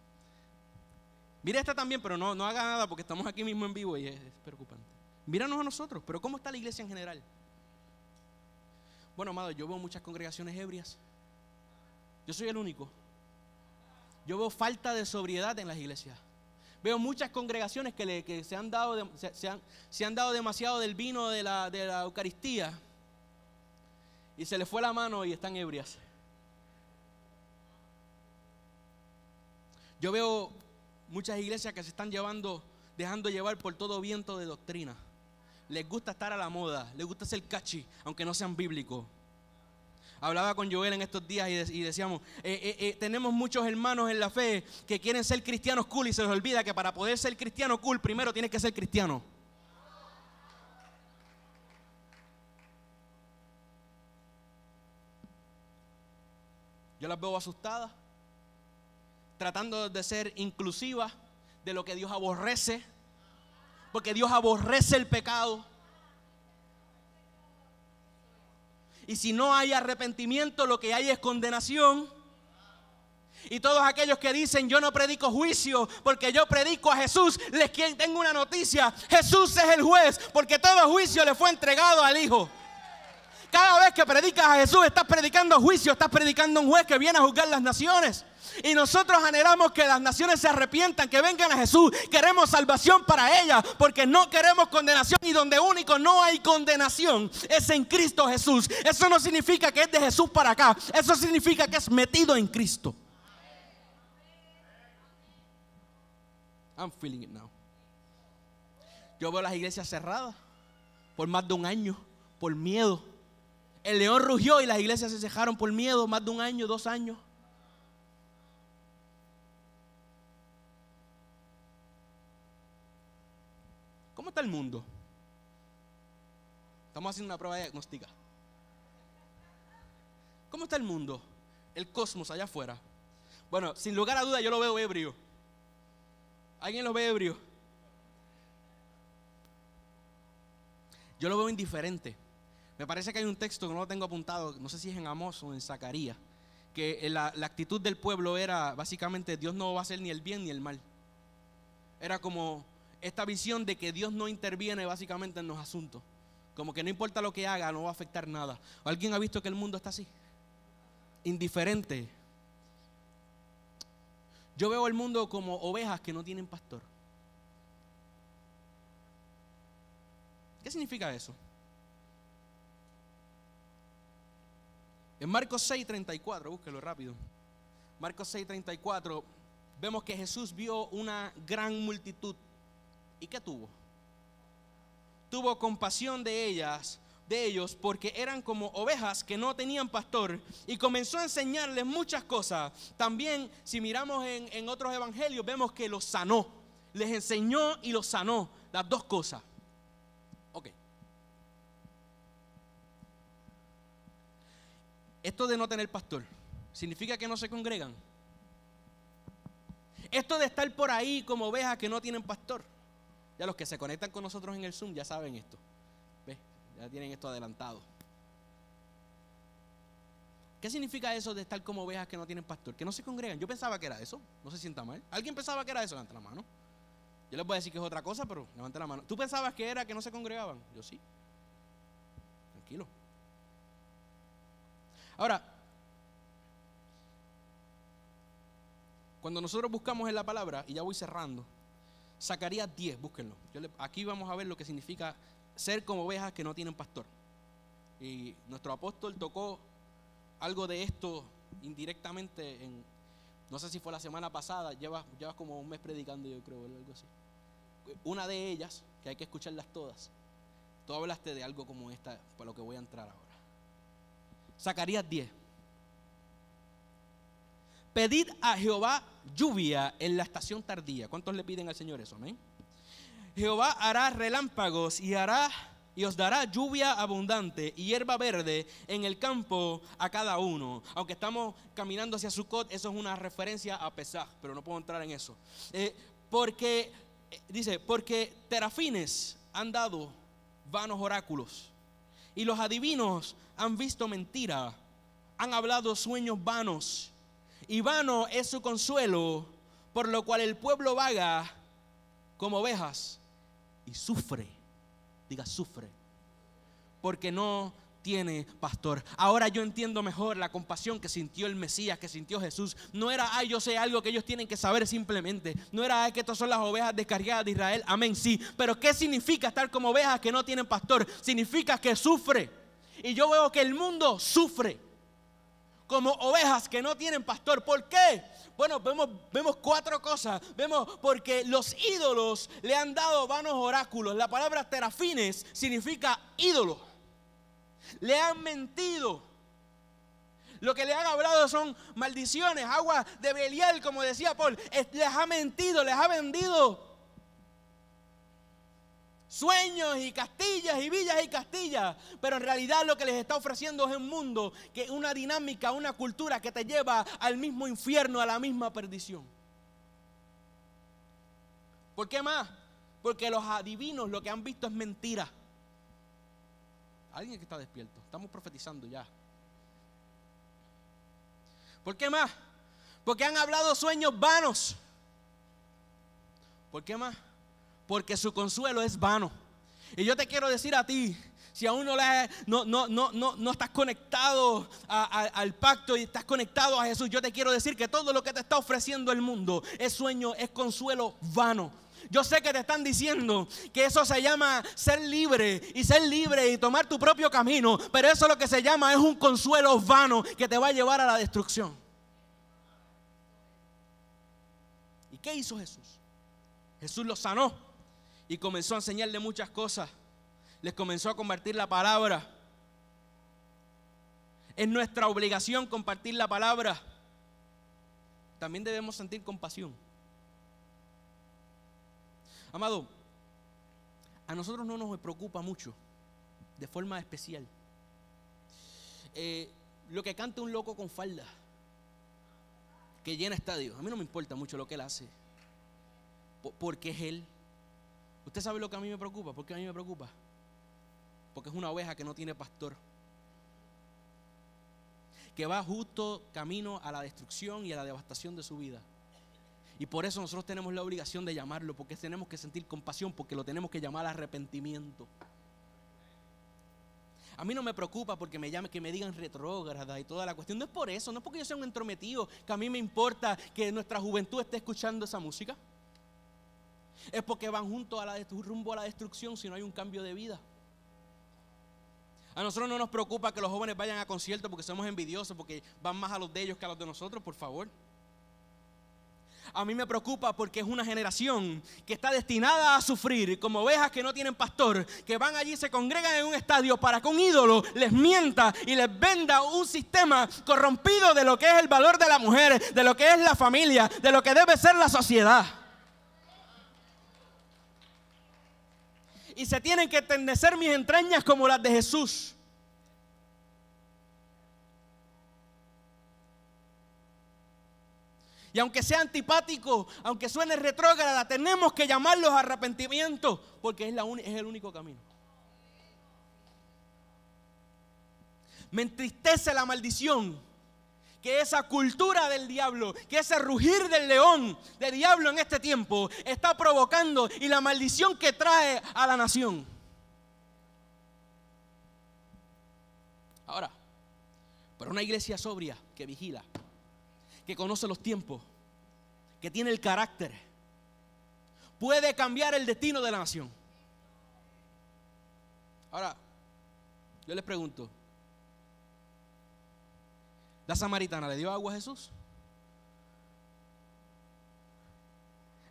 Mira esta también, pero no haga nada porque estamos aquí mismo en vivo y es preocupante. Míranos a nosotros, pero ¿cómo está la iglesia en general? Bueno, amado, yo veo muchas congregaciones ebrias. Yo soy el único. Yo veo falta de sobriedad en las iglesias. Veo muchas congregaciones que se han dado demasiado del vino de la Eucaristía y se les fue la mano y están ebrias. Yo veo muchas iglesias que se están dejando llevar por todo viento de doctrina. Les gusta estar a la moda, les gusta ser catchy, aunque no sean bíblicos. Hablaba con Joel en estos días y decíamos, tenemos muchos hermanos en la fe que quieren ser cristianos cool y se les olvida que para poder ser cristiano cool primero tienes que ser cristiano. Yo las veo asustadas, tratando de ser inclusivas de lo que Dios aborrece, porque Dios aborrece el pecado. Y si no hay arrepentimiento, lo que hay es condenación. Y todos aquellos que dicen, yo no predico juicio porque yo predico a Jesús, tengo una noticia: Jesús es el juez, porque todo juicio le fue entregado al Hijo. Cada vez que predicas a Jesús, estás predicando juicio, estás predicando a un juez que viene a juzgar las naciones. Y nosotros anhelamos que las naciones se arrepientan, que vengan a Jesús. Queremos salvación para ellas, porque no queremos condenación. Y donde único no hay condenación es en Cristo Jesús. Eso no significa que es de Jesús para acá. Eso significa que es metido en Cristo. I'm feeling it now. Yo veo las iglesias cerradas por más de un año, por miedo. El león rugió y las iglesias se cejaron por miedo, más de un año, 2 años. ¿Cómo está el mundo? Estamos haciendo una prueba diagnóstica. ¿Cómo está el mundo? El cosmos allá afuera. Bueno, sin lugar a duda yo lo veo ebrio. ¿Alguien lo ve ebrio? Yo lo veo indiferente. Me parece que hay un texto que no lo tengo apuntado, no sé si es en Amós o en Zacarías, que la actitud del pueblo era básicamente: Dios no va a hacer ni el bien ni el mal. Era como esta visión de que Dios no interviene básicamente en los asuntos. Como que no importa lo que haga, no va a afectar nada. ¿Alguien ha visto que el mundo está así? Indiferente. Yo veo el mundo como ovejas que no tienen pastor. ¿Qué significa eso? En Marcos 6:34, búsquelo rápido. Marcos 6:34, vemos que Jesús vio una gran multitud. ¿Y qué tuvo? Tuvo compasión de ellos, porque eran como ovejas que no tenían pastor, y comenzó a enseñarles muchas cosas. También, si miramos en otros evangelios, vemos que los sanó. Les enseñó y los sanó, las dos cosas. Ok. Esto de no tener pastor, ¿significa que no se congregan? Esto de estar por ahí como ovejas que no tienen pastor. Ya los que se conectan con nosotros en el Zoom ya saben esto. ¿Ves? Ya tienen esto adelantado. ¿Qué significa eso de estar como ovejas que no tienen pastor? Que no se congregan. Yo pensaba que era eso. No se sienta mal. ¿Alguien pensaba que era eso? Levanta la mano. Yo les voy a decir que es otra cosa, pero levanta la mano. ¿Tú pensabas que era que no se congregaban? Yo sí. Tranquilo. Ahora, cuando nosotros buscamos en la palabra, y ya voy cerrando, Zacarías 10, búsquenlo. Aquí vamos a ver lo que significa ser como ovejas que no tienen pastor. Y nuestro apóstol tocó algo de esto indirectamente no sé si fue la semana pasada, llevas como un mes predicando, yo creo, algo así. Una de ellas, que hay que escucharlas todas, tú hablaste de algo como esta, por lo que voy a entrar ahora. Zacarías 10. Pedid a Jehová lluvia en la estación tardía. ¿Cuántos le piden al Señor eso? Amén. Jehová hará relámpagos y os dará lluvia abundante y hierba verde en el campo a cada uno. Aunque estamos caminando hacia Sucot, eso es una referencia a Pesaj, pero no puedo entrar en eso. Porque terafines han dado vanos oráculos, y los adivinos han visto mentira, han hablado sueños vanos, y vano es su consuelo, por lo cual el pueblo vaga como ovejas y sufre. Diga, sufre, porque no tiene pastor. Ahora yo entiendo mejor la compasión que sintió el Mesías, que sintió Jesús. No era, yo sé algo que ellos tienen que saber simplemente. No era, que estas son las ovejas descargadas de Israel. Amén, sí. Pero ¿qué significa estar como ovejas que no tienen pastor? Significa que sufre. Y yo veo que el mundo sufre como ovejas que no tienen pastor. ¿Por qué? Bueno, vemos 4 cosas. Vemos porque los ídolos le han dado vanos oráculos. La palabra terafines significa ídolo. Le han mentido. Lo que le han hablado son maldiciones, agua de Belial, como decía Paul. Les ha mentido, les ha vendido sueños y castillas y villas y castillas, pero en realidad lo que les está ofreciendo es un mundo, que una dinámica, una cultura que te lleva al mismo infierno, a la misma perdición. ¿Por qué más? Porque los adivinos lo que han visto es mentira. Alguien que está despierto, estamos profetizando ya. ¿Por qué más? Porque han hablado sueños vanos. ¿Por qué más? Porque su consuelo es vano. Y yo te quiero decir a ti, Si aún no estás conectado al pacto y estás conectado a Jesús, yo te quiero decir que todo lo que te está ofreciendo el mundo es sueño, es consuelo vano. Yo sé que te están diciendo que eso se llama ser libre y tomar tu propio camino, pero eso lo que se llama es un consuelo vano que te va a llevar a la destrucción. ¿Y qué hizo Jesús? Jesús los sanó y comenzó a enseñarle muchas cosas. Les comenzó a compartir la palabra. Es nuestra obligación compartir la palabra. También debemos sentir compasión. Amado, a nosotros no nos preocupa mucho, de forma especial, lo que canta un loco con falda, que llena estadios. A mí no me importa mucho lo que él hace, porque es él. ¿Usted sabe lo que a mí me preocupa? ¿Por qué a mí me preocupa? Porque es una oveja que no tiene pastor, que va justo camino a la destrucción y a la devastación de su vida. Y por eso nosotros tenemos la obligación de llamarlo, porque tenemos que sentir compasión, porque lo tenemos que llamar arrepentimiento. A mí no me preocupa porque me llamen, que me digan retrógrada y toda la cuestión. No es por eso, no es porque yo sea un entrometido, que a mí me importa que nuestra juventud esté escuchando esa música. Es porque van juntos rumbo a la destrucción si no hay un cambio de vida. A nosotros no nos preocupa que los jóvenes vayan a conciertos porque somos envidiosos, porque van más a los de ellos que a los de nosotros, por favor. A mí me preocupa porque es una generación que está destinada a sufrir como ovejas que no tienen pastor, que van allí y se congregan en un estadio para que un ídolo les mienta y les venda un sistema corrompido de lo que es el valor de la mujer, de lo que es la familia, de lo que debe ser la sociedad. Y se tienen que enternecer mis entrañas como las de Jesús. Y aunque sea antipático, aunque suene retrógrada, tenemos que llamarlos a arrepentimiento, porque es el único camino. Me entristece la maldición que esa cultura del diablo, que ese rugir del león, del diablo en este tiempo, está provocando, y la maldición que trae a la nación. Ahora, para una iglesia sobria que vigila, que conoce los tiempos, que tiene el carácter, puede cambiar el destino de la nación. Ahora, yo les pregunto, ¿la samaritana le dio agua a Jesús?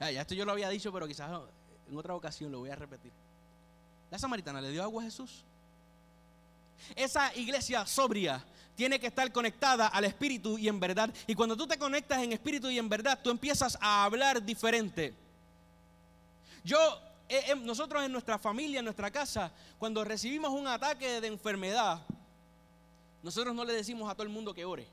Ya esto yo lo había dicho, pero quizás en otra ocasión lo voy a repetir. ¿La samaritana le dio agua a Jesús? Esa iglesia sobria tiene que estar conectada al espíritu y en verdad. Y cuando tú te conectas en espíritu y en verdad, tú empiezas a hablar diferente. Nosotros en nuestra familia, en nuestra casa, cuando recibimos un ataque de enfermedad, nosotros no le decimos a todo el mundo que ore.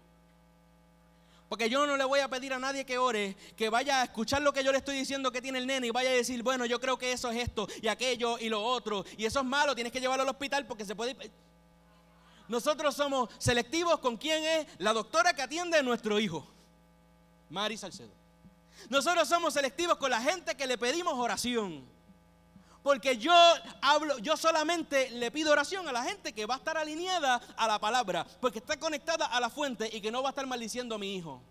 Porque yo no le voy a pedir a nadie que ore, que vaya a escuchar lo que yo le estoy diciendo que tiene el nene y vaya a decir, bueno, yo creo que eso es esto y aquello y lo otro, y eso es malo, tienes que llevarlo al hospital porque se puede... Nosotros somos selectivos con quién es la doctora que atiende a nuestro hijo, Mari Salcedo. Nosotros somos selectivos con la gente que le pedimos oración, porque yo solamente le pido oración a la gente que va a estar alineada a la palabra, porque está conectada a la fuente y que no va a estar maldiciendo a mi hijo.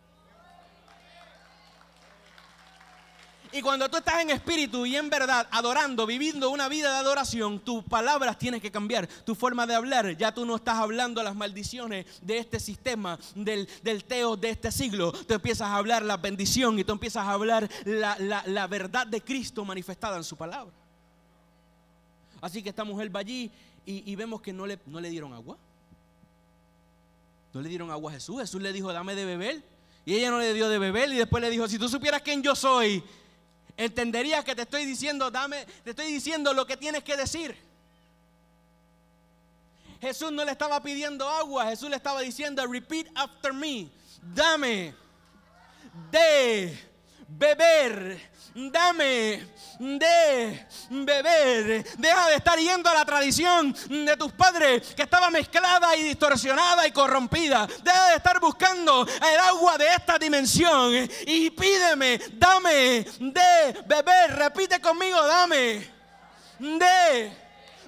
Y cuando tú estás en espíritu y en verdad, adorando, viviendo una vida de adoración, tus palabras tienen que cambiar, tu forma de hablar. Ya tú no estás hablando las maldiciones de este sistema, del teos de este siglo. Tú empiezas a hablar la bendición y tú empiezas a hablar la verdad de Cristo manifestada en su palabra. Así que esta mujer va allí y vemos que no le dieron agua. No le dieron agua a Jesús. Jesús le dijo, dame de beber. Y ella no le dio de beber y después le dijo, si tú supieras quién yo soy, entenderías que te estoy diciendo lo que tienes que decir. Jesús no le estaba pidiendo agua, Jesús le estaba diciendo, repeat after me, dame de beber, dame de beber. Deja de estar yendo a la tradición de tus padres que estaba mezclada y distorsionada y corrompida. Deja de estar buscando el agua de esta dimensión y pídeme, dame de beber. Repite conmigo, dame de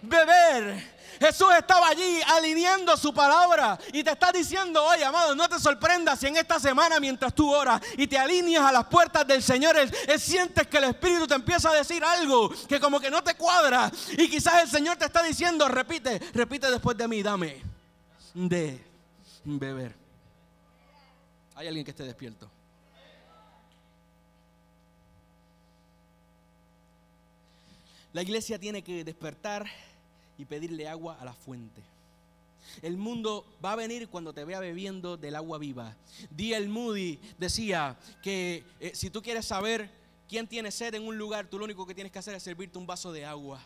beber. Jesús estaba allí alineando su palabra y te está diciendo: oye, amado, no te sorprendas si en esta semana, mientras tú oras y te alineas a las puertas del Señor, él sientes que el Espíritu te empieza a decir algo que como que no te cuadra, y quizás el Señor te está diciendo: repite después de mí, dame de beber. ¿Hay alguien que esté despierto? La iglesia tiene que despertar y pedirle agua a la fuente. El mundo va a venir cuando te vea bebiendo del agua viva. D.L. Moody decía que si tú quieres saber quién tiene sed en un lugar, tú lo único que tienes que hacer es servirte un vaso de agua.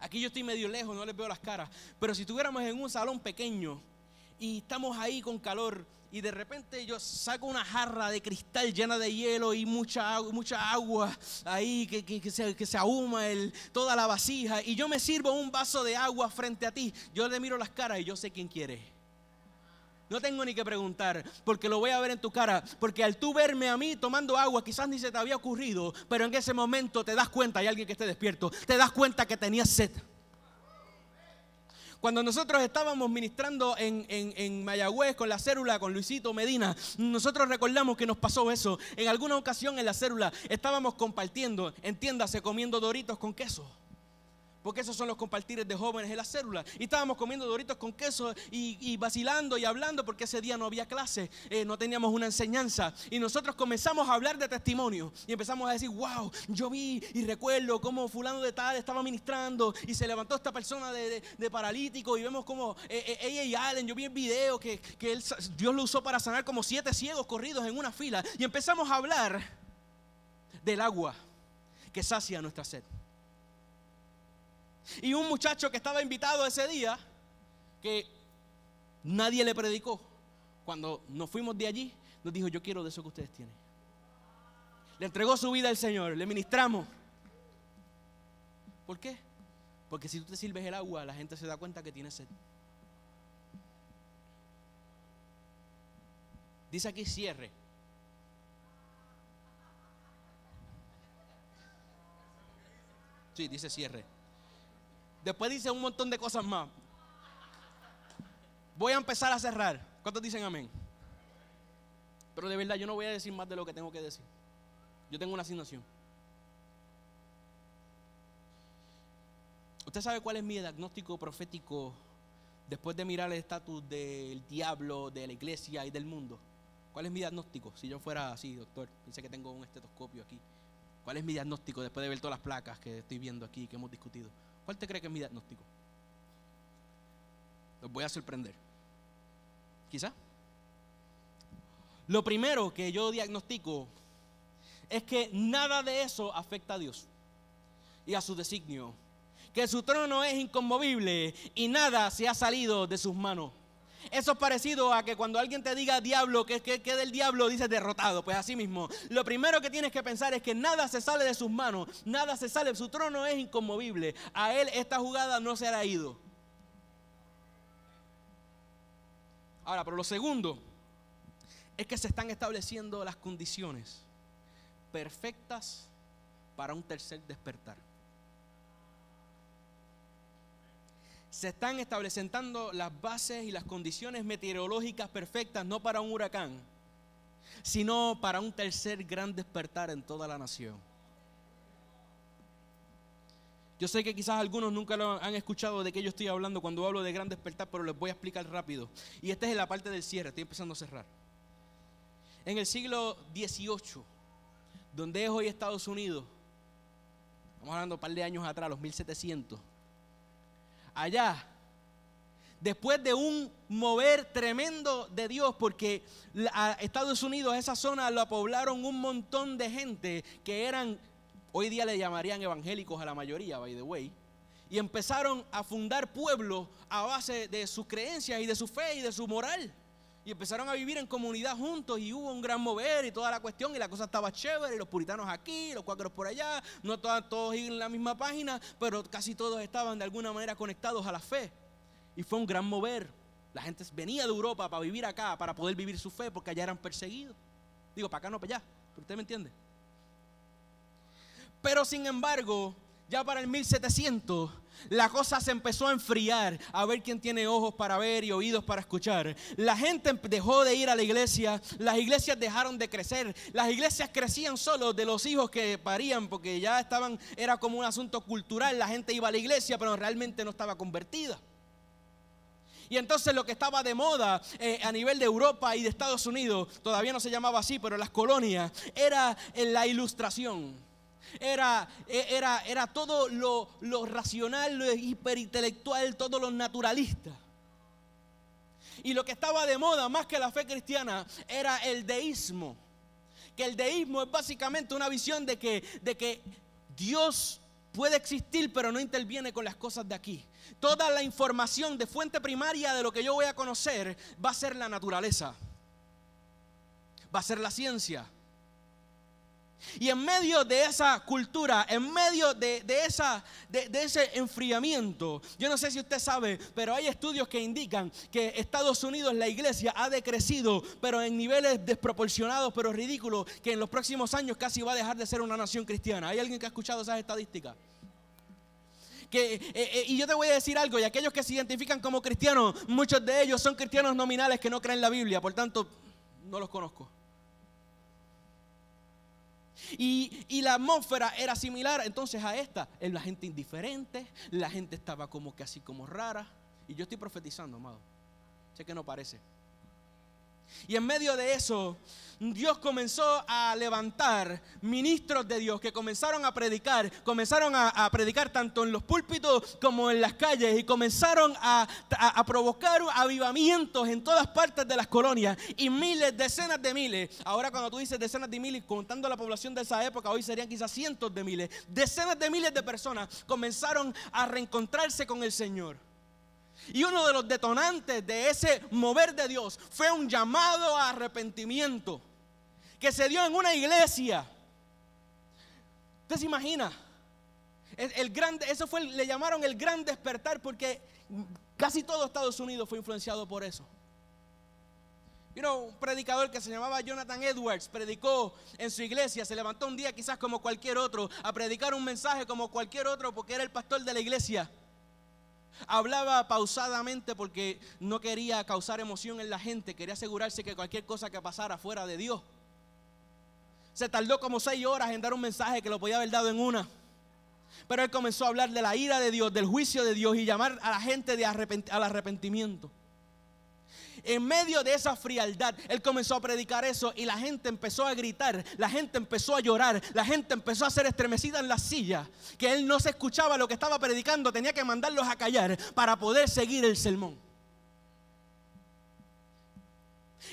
Aquí yo estoy medio lejos, no les veo las caras, pero si estuviéramos en un salón pequeño y estamos ahí con calor, y de repente yo saco una jarra de cristal llena de hielo y mucha agua ahí que se ahuma toda la vasija, y yo me sirvo un vaso de agua frente a ti, yo le miro las caras y yo sé quién quiere. No tengo ni que preguntar, porque lo voy a ver en tu cara, porque al tú verme a mí tomando agua, quizás ni se te había ocurrido, pero en ese momento te das cuenta, hay alguien que esté despierto, te das cuenta que tenías sed. Cuando nosotros estábamos ministrando en Mayagüez con la célula, con Luisito Medina, nosotros recordamos que nos pasó eso. En alguna ocasión en la célula estábamos compartiendo, entiéndase, comiendo Doritos con queso. Porque esos son los compartires de jóvenes en la célula. Y estábamos comiendo Doritos con queso y vacilando y hablando, porque ese día no había clase, no teníamos una enseñanza. Y nosotros comenzamos a hablar de testimonio. Y empezamos a decir: wow, yo vi y recuerdo cómo fulano de tal estaba ministrando y se levantó esta persona de paralítico. Y vemos cómo ella y Allen, yo vi el video que Dios lo usó para sanar como 7 ciegos corridos en una fila. Y empezamos a hablar del agua que sacia nuestra sed. Y un muchacho que estaba invitado ese día, que nadie le predicó, cuando nos fuimos de allí, nos dijo: yo quiero de eso que ustedes tienen. Le entregó su vida al Señor, le ministramos. ¿Por qué? Porque si tú te sirves el agua, la gente se da cuenta que tiene sed. Dice aquí: cierre. Sí, dice cierre. Después dice un montón de cosas más. Voy a empezar a cerrar. ¿Cuántos dicen amén? Pero de verdad yo no voy a decir más de lo que tengo que decir. Yo tengo una asignación. ¿Usted sabe cuál es mi diagnóstico profético después de mirar el estatus del diablo, de la iglesia y del mundo? ¿Cuál es mi diagnóstico? Si yo fuera así, doctor, pensé que tengo un estetoscopio aquí. ¿Cuál es mi diagnóstico después de ver todas las placas que estoy viendo aquí, que hemos discutido? ¿Cuál te cree que es mi diagnóstico? Los voy a sorprender. Quizá. Lo primero que yo diagnostico es que nada de eso afecta a Dios y a su designio. Que su trono es inconmovible y nada se ha salido de sus manos. Eso es parecido a que cuando alguien te diga diablo, que del diablo dices derrotado. Pues así mismo, lo primero que tienes que pensar es que nada se sale de sus manos, nada se sale, su trono es inconmovible. A él esta jugada no se ha ido. Ahora, pero lo segundo es que se están estableciendo las condiciones perfectas para un tercer despertar. Se están estableciendo las bases y las condiciones meteorológicas perfectas, no para un huracán, sino para un tercer gran despertar en toda la nación. Yo sé que quizás algunos nunca lo han escuchado de qué yo estoy hablando cuando hablo de gran despertar, pero les voy a explicar rápido. Y esta es la parte del cierre, estoy empezando a cerrar. En el siglo XVIII, donde es hoy Estados Unidos, estamos hablando un par de años atrás, los 1700, allá, después de un mover tremendo de Dios, porque a Estados Unidos, esa zona la poblaron un montón de gente que eran, hoy día le llamarían evangélicos a la mayoría, by the way, y empezaron a fundar pueblos a base de sus creencias y de su fe y de su moral. Y empezaron a vivir en comunidad juntos y hubo un gran mover y toda la cuestión y la cosa estaba chévere, y los puritanos aquí, los cuáqueros por allá, no todos en la misma página, pero casi todos estaban de alguna manera conectados a la fe. Y fue un gran mover. La gente venía de Europa para vivir acá, para poder vivir su fe, porque allá eran perseguidos. Digo, para acá no, para allá, pero usted me entiende. Pero sin embargo, ya para el 1700 la cosa se empezó a enfriar, a ver quién tiene ojos para ver y oídos para escuchar. La gente dejó de ir a la iglesia, las iglesias dejaron de crecer, las iglesias crecían solo de los hijos que parían, porque ya estaban, era como un asunto cultural, la gente iba a la iglesia pero realmente no estaba convertida. Y entonces lo que estaba de moda a nivel de Europa y de Estados Unidos, todavía no se llamaba así, pero las colonias, era la ilustración. Era todo lo racional, lo hiperintelectual, todo lo naturalista. Y lo que estaba de moda más que la fe cristiana era el deísmo. Que el deísmo es básicamente una visión de que Dios puede existir pero no interviene con las cosas de aquí. Toda la información de fuente primaria de lo que yo voy a conocer va a ser la naturaleza, va a ser la ciencia. Y en medio de esa cultura, en medio de ese enfriamiento, yo no sé si usted sabe, pero hay estudios que indican que Estados Unidos, la iglesia ha decrecido, pero en niveles desproporcionados, pero ridículos, que en los próximos años casi va a dejar de ser una nación cristiana. ¿Hay alguien que ha escuchado esas estadísticas? Y yo te voy a decir algo, y aquellos que se identifican como cristianos, muchos de ellos son cristianos nominales que no creen la Biblia, por tanto, no los conozco. Y la atmósfera era similar entonces a esta, la gente indiferente, la gente estaba como que así como rara, y yo estoy profetizando, amado, sé que no parece. Y en medio de eso, Dios comenzó a levantar ministros de Dios que comenzaron a predicar tanto en los púlpitos como en las calles, y comenzaron a provocar avivamientos en todas partes de las colonias, y miles, decenas de miles. Ahora cuando tú dices decenas de miles, contando la población de esa época, hoy serían quizás cientos de miles, decenas de miles de personas comenzaron a reencontrarse con el Señor. Y uno de los detonantes de ese mover de Dios fue un llamado a arrepentimiento que se dio en una iglesia. ¿Usted se imagina? Eso fue, le llamaron el gran despertar, porque casi todo Estados Unidos fue influenciado por eso. Un predicador que se llamaba Jonathan Edwards predicó en su iglesia, se levantó un día quizás como cualquier otro a predicar un mensaje como cualquier otro, porque era el pastor de la iglesia. Hablaba pausadamente porque no quería causar emoción en la gente, quería asegurarse que cualquier cosa que pasara fuera de Dios. Se tardó como 6 horas en dar un mensaje que lo podía haber dado en una. Pero él comenzó a hablar de la ira de Dios, del juicio de Dios, y llamar a la gente al arrepentimiento. En medio de esa frialdad, él comenzó a predicar eso, y la gente empezó a gritar, la gente empezó a llorar, la gente empezó a ser estremecida en las sillas, que él no se escuchaba lo que estaba predicando, tenía que mandarlos a callar para poder seguir el sermón.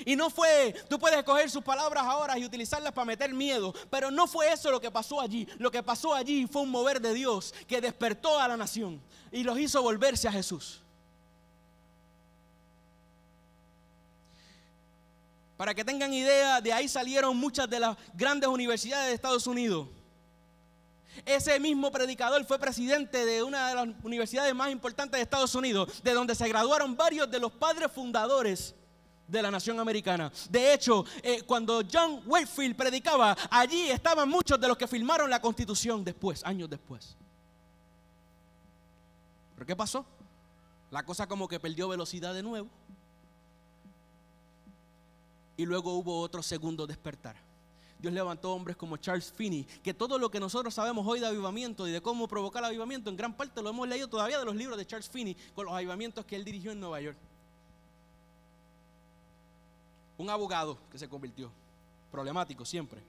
Y no fue, tú puedes coger sus palabras ahora y utilizarlas para meter miedo, pero no fue eso lo que pasó allí. Lo que pasó allí fue un mover de Dios que despertó a la nación y los hizo volverse a Jesús. Para que tengan idea, de ahí salieron muchas de las grandes universidades de Estados Unidos. Ese mismo predicador fue presidente de una de las universidades más importantes de Estados Unidos, de donde se graduaron varios de los padres fundadores de la nación americana. De hecho, cuando John Whitefield predicaba, allí estaban muchos de los que firmaron la Constitución después, años después. ¿Pero qué pasó? La cosa como que perdió velocidad de nuevo. Y luego hubo otro segundo despertar. Dios levantó hombres como Charles Finney, que todo lo que nosotros sabemos hoy de avivamiento y de cómo provocar avivamiento, en gran parte lo hemos leído todavía de los libros de Charles Finney, con los avivamientos que él dirigió en Nueva York. Un abogado que se convirtió, problemático siempre.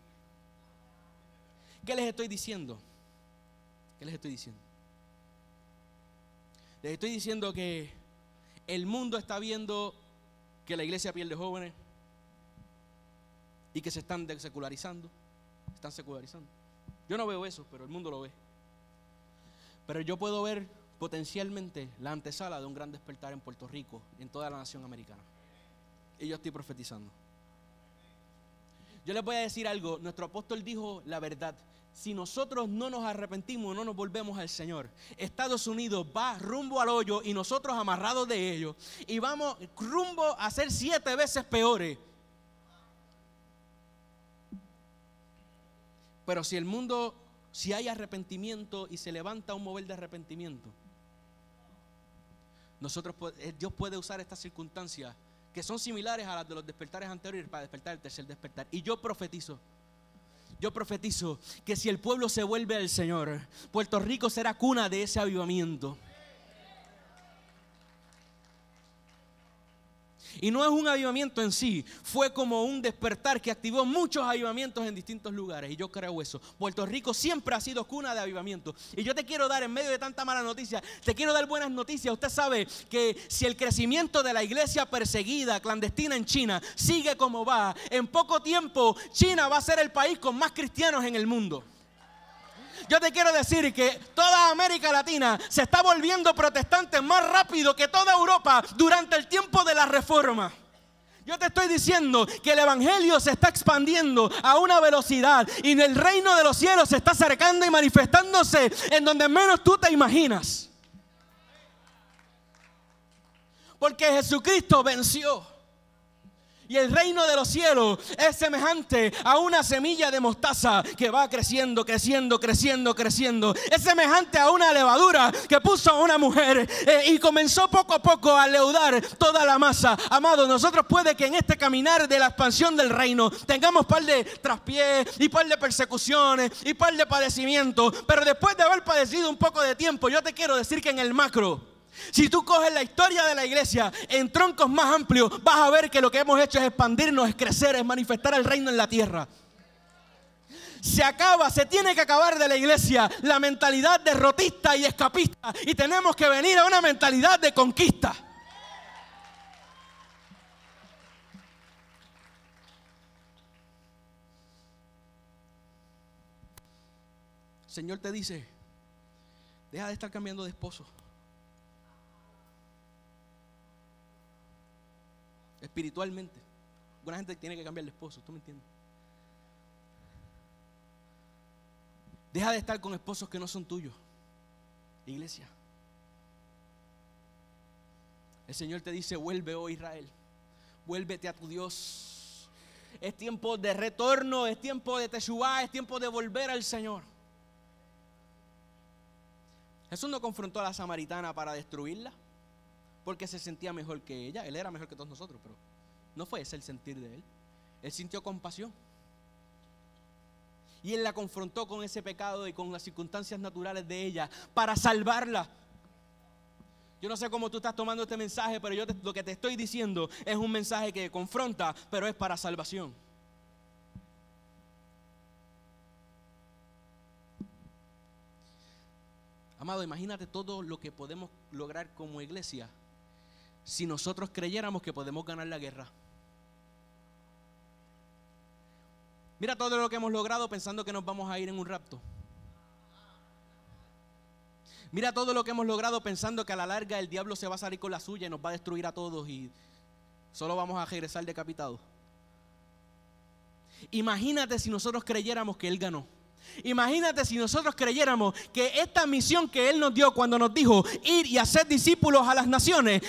¿Qué les estoy diciendo? ¿Qué les estoy diciendo? Les estoy diciendo que el mundo está viendo que la iglesia pierde jóvenes y que se están secularizando. Están secularizando. Yo no veo eso, pero el mundo lo ve. Pero yo puedo ver potencialmente la antesala de un gran despertar en Puerto Rico, en toda la nación americana. Y yo estoy profetizando. Yo les voy a decir algo. Nuestro apóstol dijo la verdad. Si nosotros no nos arrepentimos, no nos volvemos al Señor, Estados Unidos va rumbo al hoyo y nosotros amarrados de ellos, y vamos rumbo a ser 7 veces peores. Pero si el mundo, si hay arrepentimiento y se levanta un mover de arrepentimiento, Dios puede usar estas circunstancias que son similares a las de los despertares anteriores para despertar el tercer despertar. Y yo profetizo que si el pueblo se vuelve al Señor, Puerto Rico será cuna de ese avivamiento. Y no es un avivamiento en sí, fue como un despertar que activó muchos avivamientos en distintos lugares. Y yo creo eso. Puerto Rico siempre ha sido cuna de avivamiento. Y yo te quiero dar, en medio de tanta mala noticia, te quiero dar buenas noticias. Usted sabe que si el crecimiento de la iglesia perseguida, clandestina en China, sigue como va, en poco tiempo China va a ser el país con más cristianos en el mundo. Yo te quiero decir que toda América Latina se está volviendo protestante más rápido que toda Europa durante el tiempo de la Reforma. Yo te estoy diciendo que el evangelio se está expandiendo a una velocidad y el reino de los cielos se está acercando y manifestándose en donde menos tú te imaginas. Porque Jesucristo venció. Y el reino de los cielos es semejante a una semilla de mostaza que va creciendo, creciendo, creciendo, creciendo. Es semejante a una levadura que puso una mujer y comenzó poco a poco a leudar toda la masa. Amado, nosotros puede que en este caminar de la expansión del reino tengamos par de traspiés y par de persecuciones y par de padecimientos. Pero después de haber padecido un poco de tiempo, yo te quiero decir que en el macro, si tú coges la historia de la iglesia en troncos más amplios, vas a ver que lo que hemos hecho es expandirnos, es crecer, es manifestar el reino en la tierra. Se tiene que acabar de la iglesia la mentalidad derrotista y escapista y tenemos que venir a una mentalidad de conquista. El Señor te dice, deja de estar cambiando de esposo. Espiritualmente, alguna gente tiene que cambiar de esposo, ¿tú me entiendes? Deja de estar con esposos que no son tuyos, iglesia. El Señor te dice, vuelve, oh Israel, vuélvete a tu Dios. Es tiempo de retorno, es tiempo de teshuvá, es tiempo de volver al Señor. Jesús no confrontó a la samaritana para destruirla, porque se sentía mejor que ella. Él era mejor que todos nosotros, pero no fue ese el sentir de él. Él sintió compasión. Y él la confrontó con ese pecado y con las circunstancias naturales de ella para salvarla. Yo no sé cómo tú estás tomando este mensaje, pero lo que te estoy diciendo es un mensaje que confronta, pero es para salvación. Amado, imagínate todo lo que podemos lograr como iglesia si nosotros creyéramos que podemos ganar la guerra. Mira todo lo que hemos logrado pensando que nos vamos a ir en un rapto. Mira todo lo que hemos logrado pensando que a la larga el diablo se va a salir con la suya y nos va a destruir a todos y solo vamos a regresar decapitados. Imagínate si nosotros creyéramos que Él ganó. Imagínate si nosotros creyéramos que esta misión que Él nos dio cuando nos dijo ir y hacer discípulos a las naciones,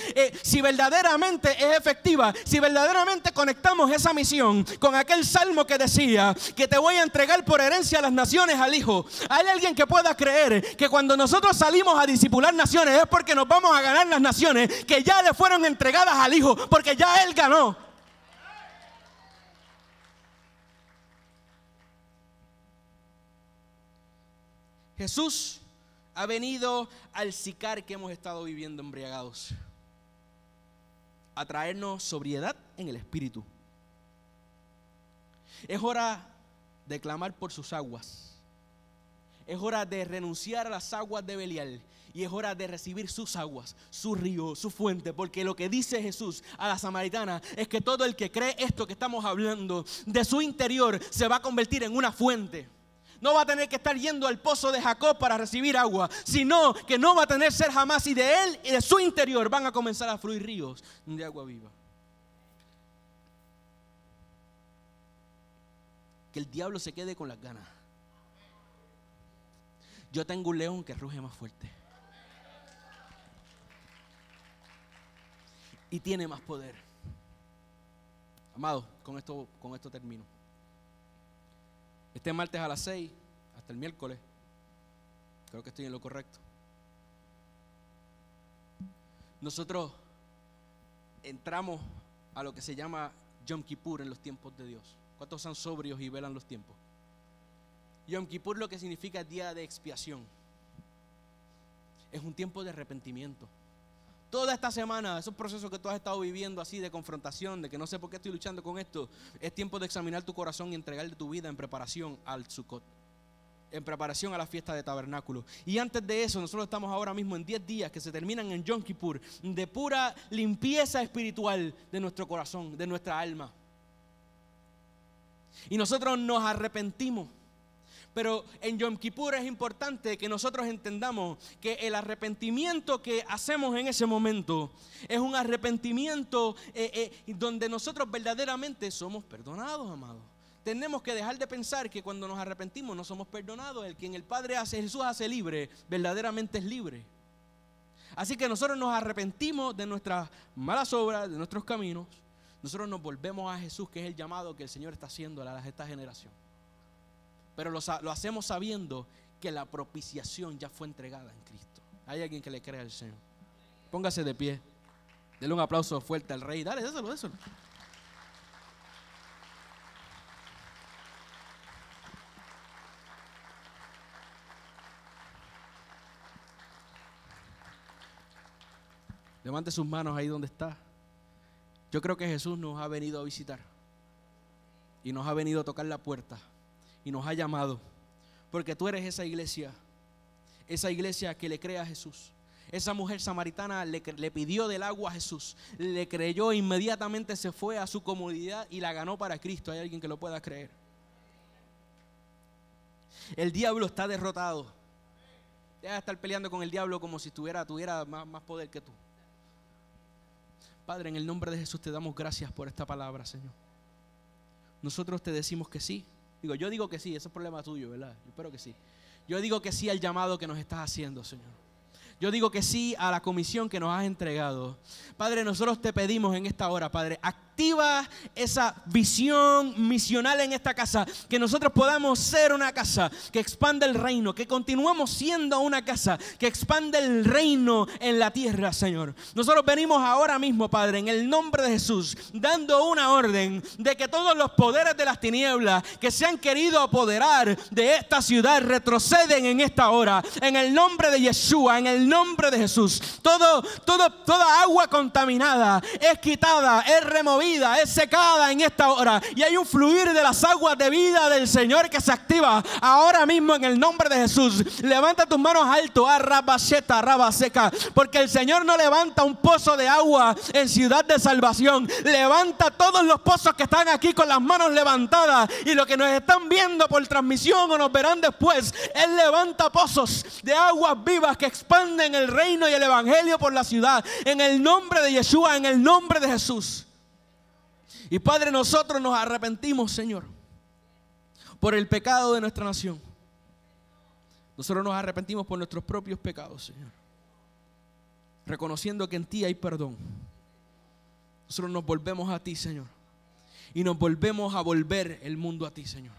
si verdaderamente es efectiva, si verdaderamente conectamos esa misión con aquel salmo que decía que te voy a entregar por herencia a las naciones al Hijo. Hay alguien que pueda creer que cuando nosotros salimos a discipular naciones es porque nos vamos a ganar las naciones que ya le fueron entregadas al Hijo, porque ya Él ganó. Jesús ha venido al sicar que hemos estado viviendo embriagados, a traernos sobriedad en el espíritu. Es hora de clamar por sus aguas. Es hora de renunciar a las aguas de Belial. Y es hora de recibir sus aguas, su río, su fuente. Porque lo que dice Jesús a la samaritana es que todo el que cree esto que estamos hablando, de su interior se va a convertir en una fuente. No va a tener que estar yendo al pozo de Jacob para recibir agua, sino que no va a tener sed jamás, y de él y de su interior van a comenzar a fluir ríos de agua viva. Que el diablo se quede con las ganas. Yo tengo un león que ruge más fuerte y tiene más poder. Amado, con esto termino. Este martes a las 6 hasta el miércoles, creo que estoy en lo correcto. nosotros entramos a lo que se llama Yom Kippur en los tiempos de Dios. ¿Cuántos son sobrios y velan los tiempos? Yom Kippur lo que significa día de expiación. Es un tiempo de arrepentimiento. Toda esta semana, esos procesos que tú has estado viviendo así de confrontación, de que no sé por qué estoy luchando con esto, es tiempo de examinar tu corazón y entregarle tu vida en preparación al Sukkot, en preparación a la fiesta de tabernáculo. Y antes de eso, nosotros estamos ahora mismo en 10 días que se terminan en Yom Kippur, de pura limpieza espiritual de nuestro corazón, de nuestra alma. Y nosotros nos arrepentimos. Pero en Yom Kippur es importante que nosotros entendamos que el arrepentimiento que hacemos en ese momento es un arrepentimiento donde nosotros verdaderamente somos perdonados, amados. Tenemos que dejar de pensar que cuando nos arrepentimos no somos perdonados. El quien el Padre hace, Jesús hace libre, verdaderamente es libre. Así que nosotros nos arrepentimos de nuestras malas obras, de nuestros caminos. Nosotros nos volvemos a Jesús, que es el llamado que el Señor está haciendo a esta generación. Pero lo hacemos sabiendo que la propiciación ya fue entregada en Cristo. Hay alguien que le cree al Señor. Póngase de pie. Dele un aplauso fuerte al Rey. Dale, déselo. Levante sus manos ahí donde está. Yo creo que Jesús nos ha venido a visitar. Y nos ha venido a tocar la puerta. Y nos ha llamado, porque tú eres esa iglesia que le cree a Jesús. Esa mujer samaritana le pidió del agua a Jesús, le creyó, inmediatamente se fue a su comunidad y la ganó para Cristo. Hay alguien que lo pueda creer. El diablo está derrotado. Deja de estar peleando con el diablo como si tuviera más poder que tú. Padre, en el nombre de Jesús te damos gracias por esta palabra, Señor. Nosotros te decimos que sí. Yo digo que sí, ese es problema tuyo, ¿verdad? Yo espero que sí. Yo digo que sí al llamado que nos estás haciendo, Señor. Yo digo que sí a la comisión que nos has entregado. Padre, nosotros te pedimos en esta hora, Padre, activa esa visión misional en esta casa, que nosotros podamos ser una casa que expande el reino, que continuemos siendo una casa que expande el reino en la tierra, Señor. Nosotros venimos ahora mismo, Padre, en el nombre de Jesús, dando una orden de que todos los poderes de las tinieblas que se han querido apoderar de esta ciudad retroceden en esta hora, en el nombre de Yeshua, en el nombre de Jesús. Toda agua contaminada es quitada, es removida, es secada en esta hora, y hay un fluir de las aguas de vida del Señor que se activa ahora mismo en el nombre de Jesús. Levanta tus manos alto, porque el Señor no levanta un pozo de agua en Ciudad de Salvación, levanta todos los pozos que están aquí con las manos levantadas, y los que nos están viendo por transmisión o nos verán después, Él levanta pozos de aguas vivas que expanden el reino y el evangelio por la ciudad, en el nombre de Yeshua, en el nombre de Jesús. Y Padre, nosotros nos arrepentimos, Señor, por el pecado de nuestra nación. Nosotros nos arrepentimos por nuestros propios pecados, Señor, reconociendo que en ti hay perdón. Nosotros nos volvemos a ti, Señor, y nos volvemos a volver el mundo a ti, Señor.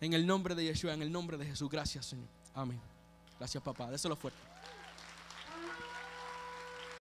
En el nombre de Yeshua, en el nombre de Jesús. Gracias, Señor. Amén. Gracias, papá. Déselo fuerte.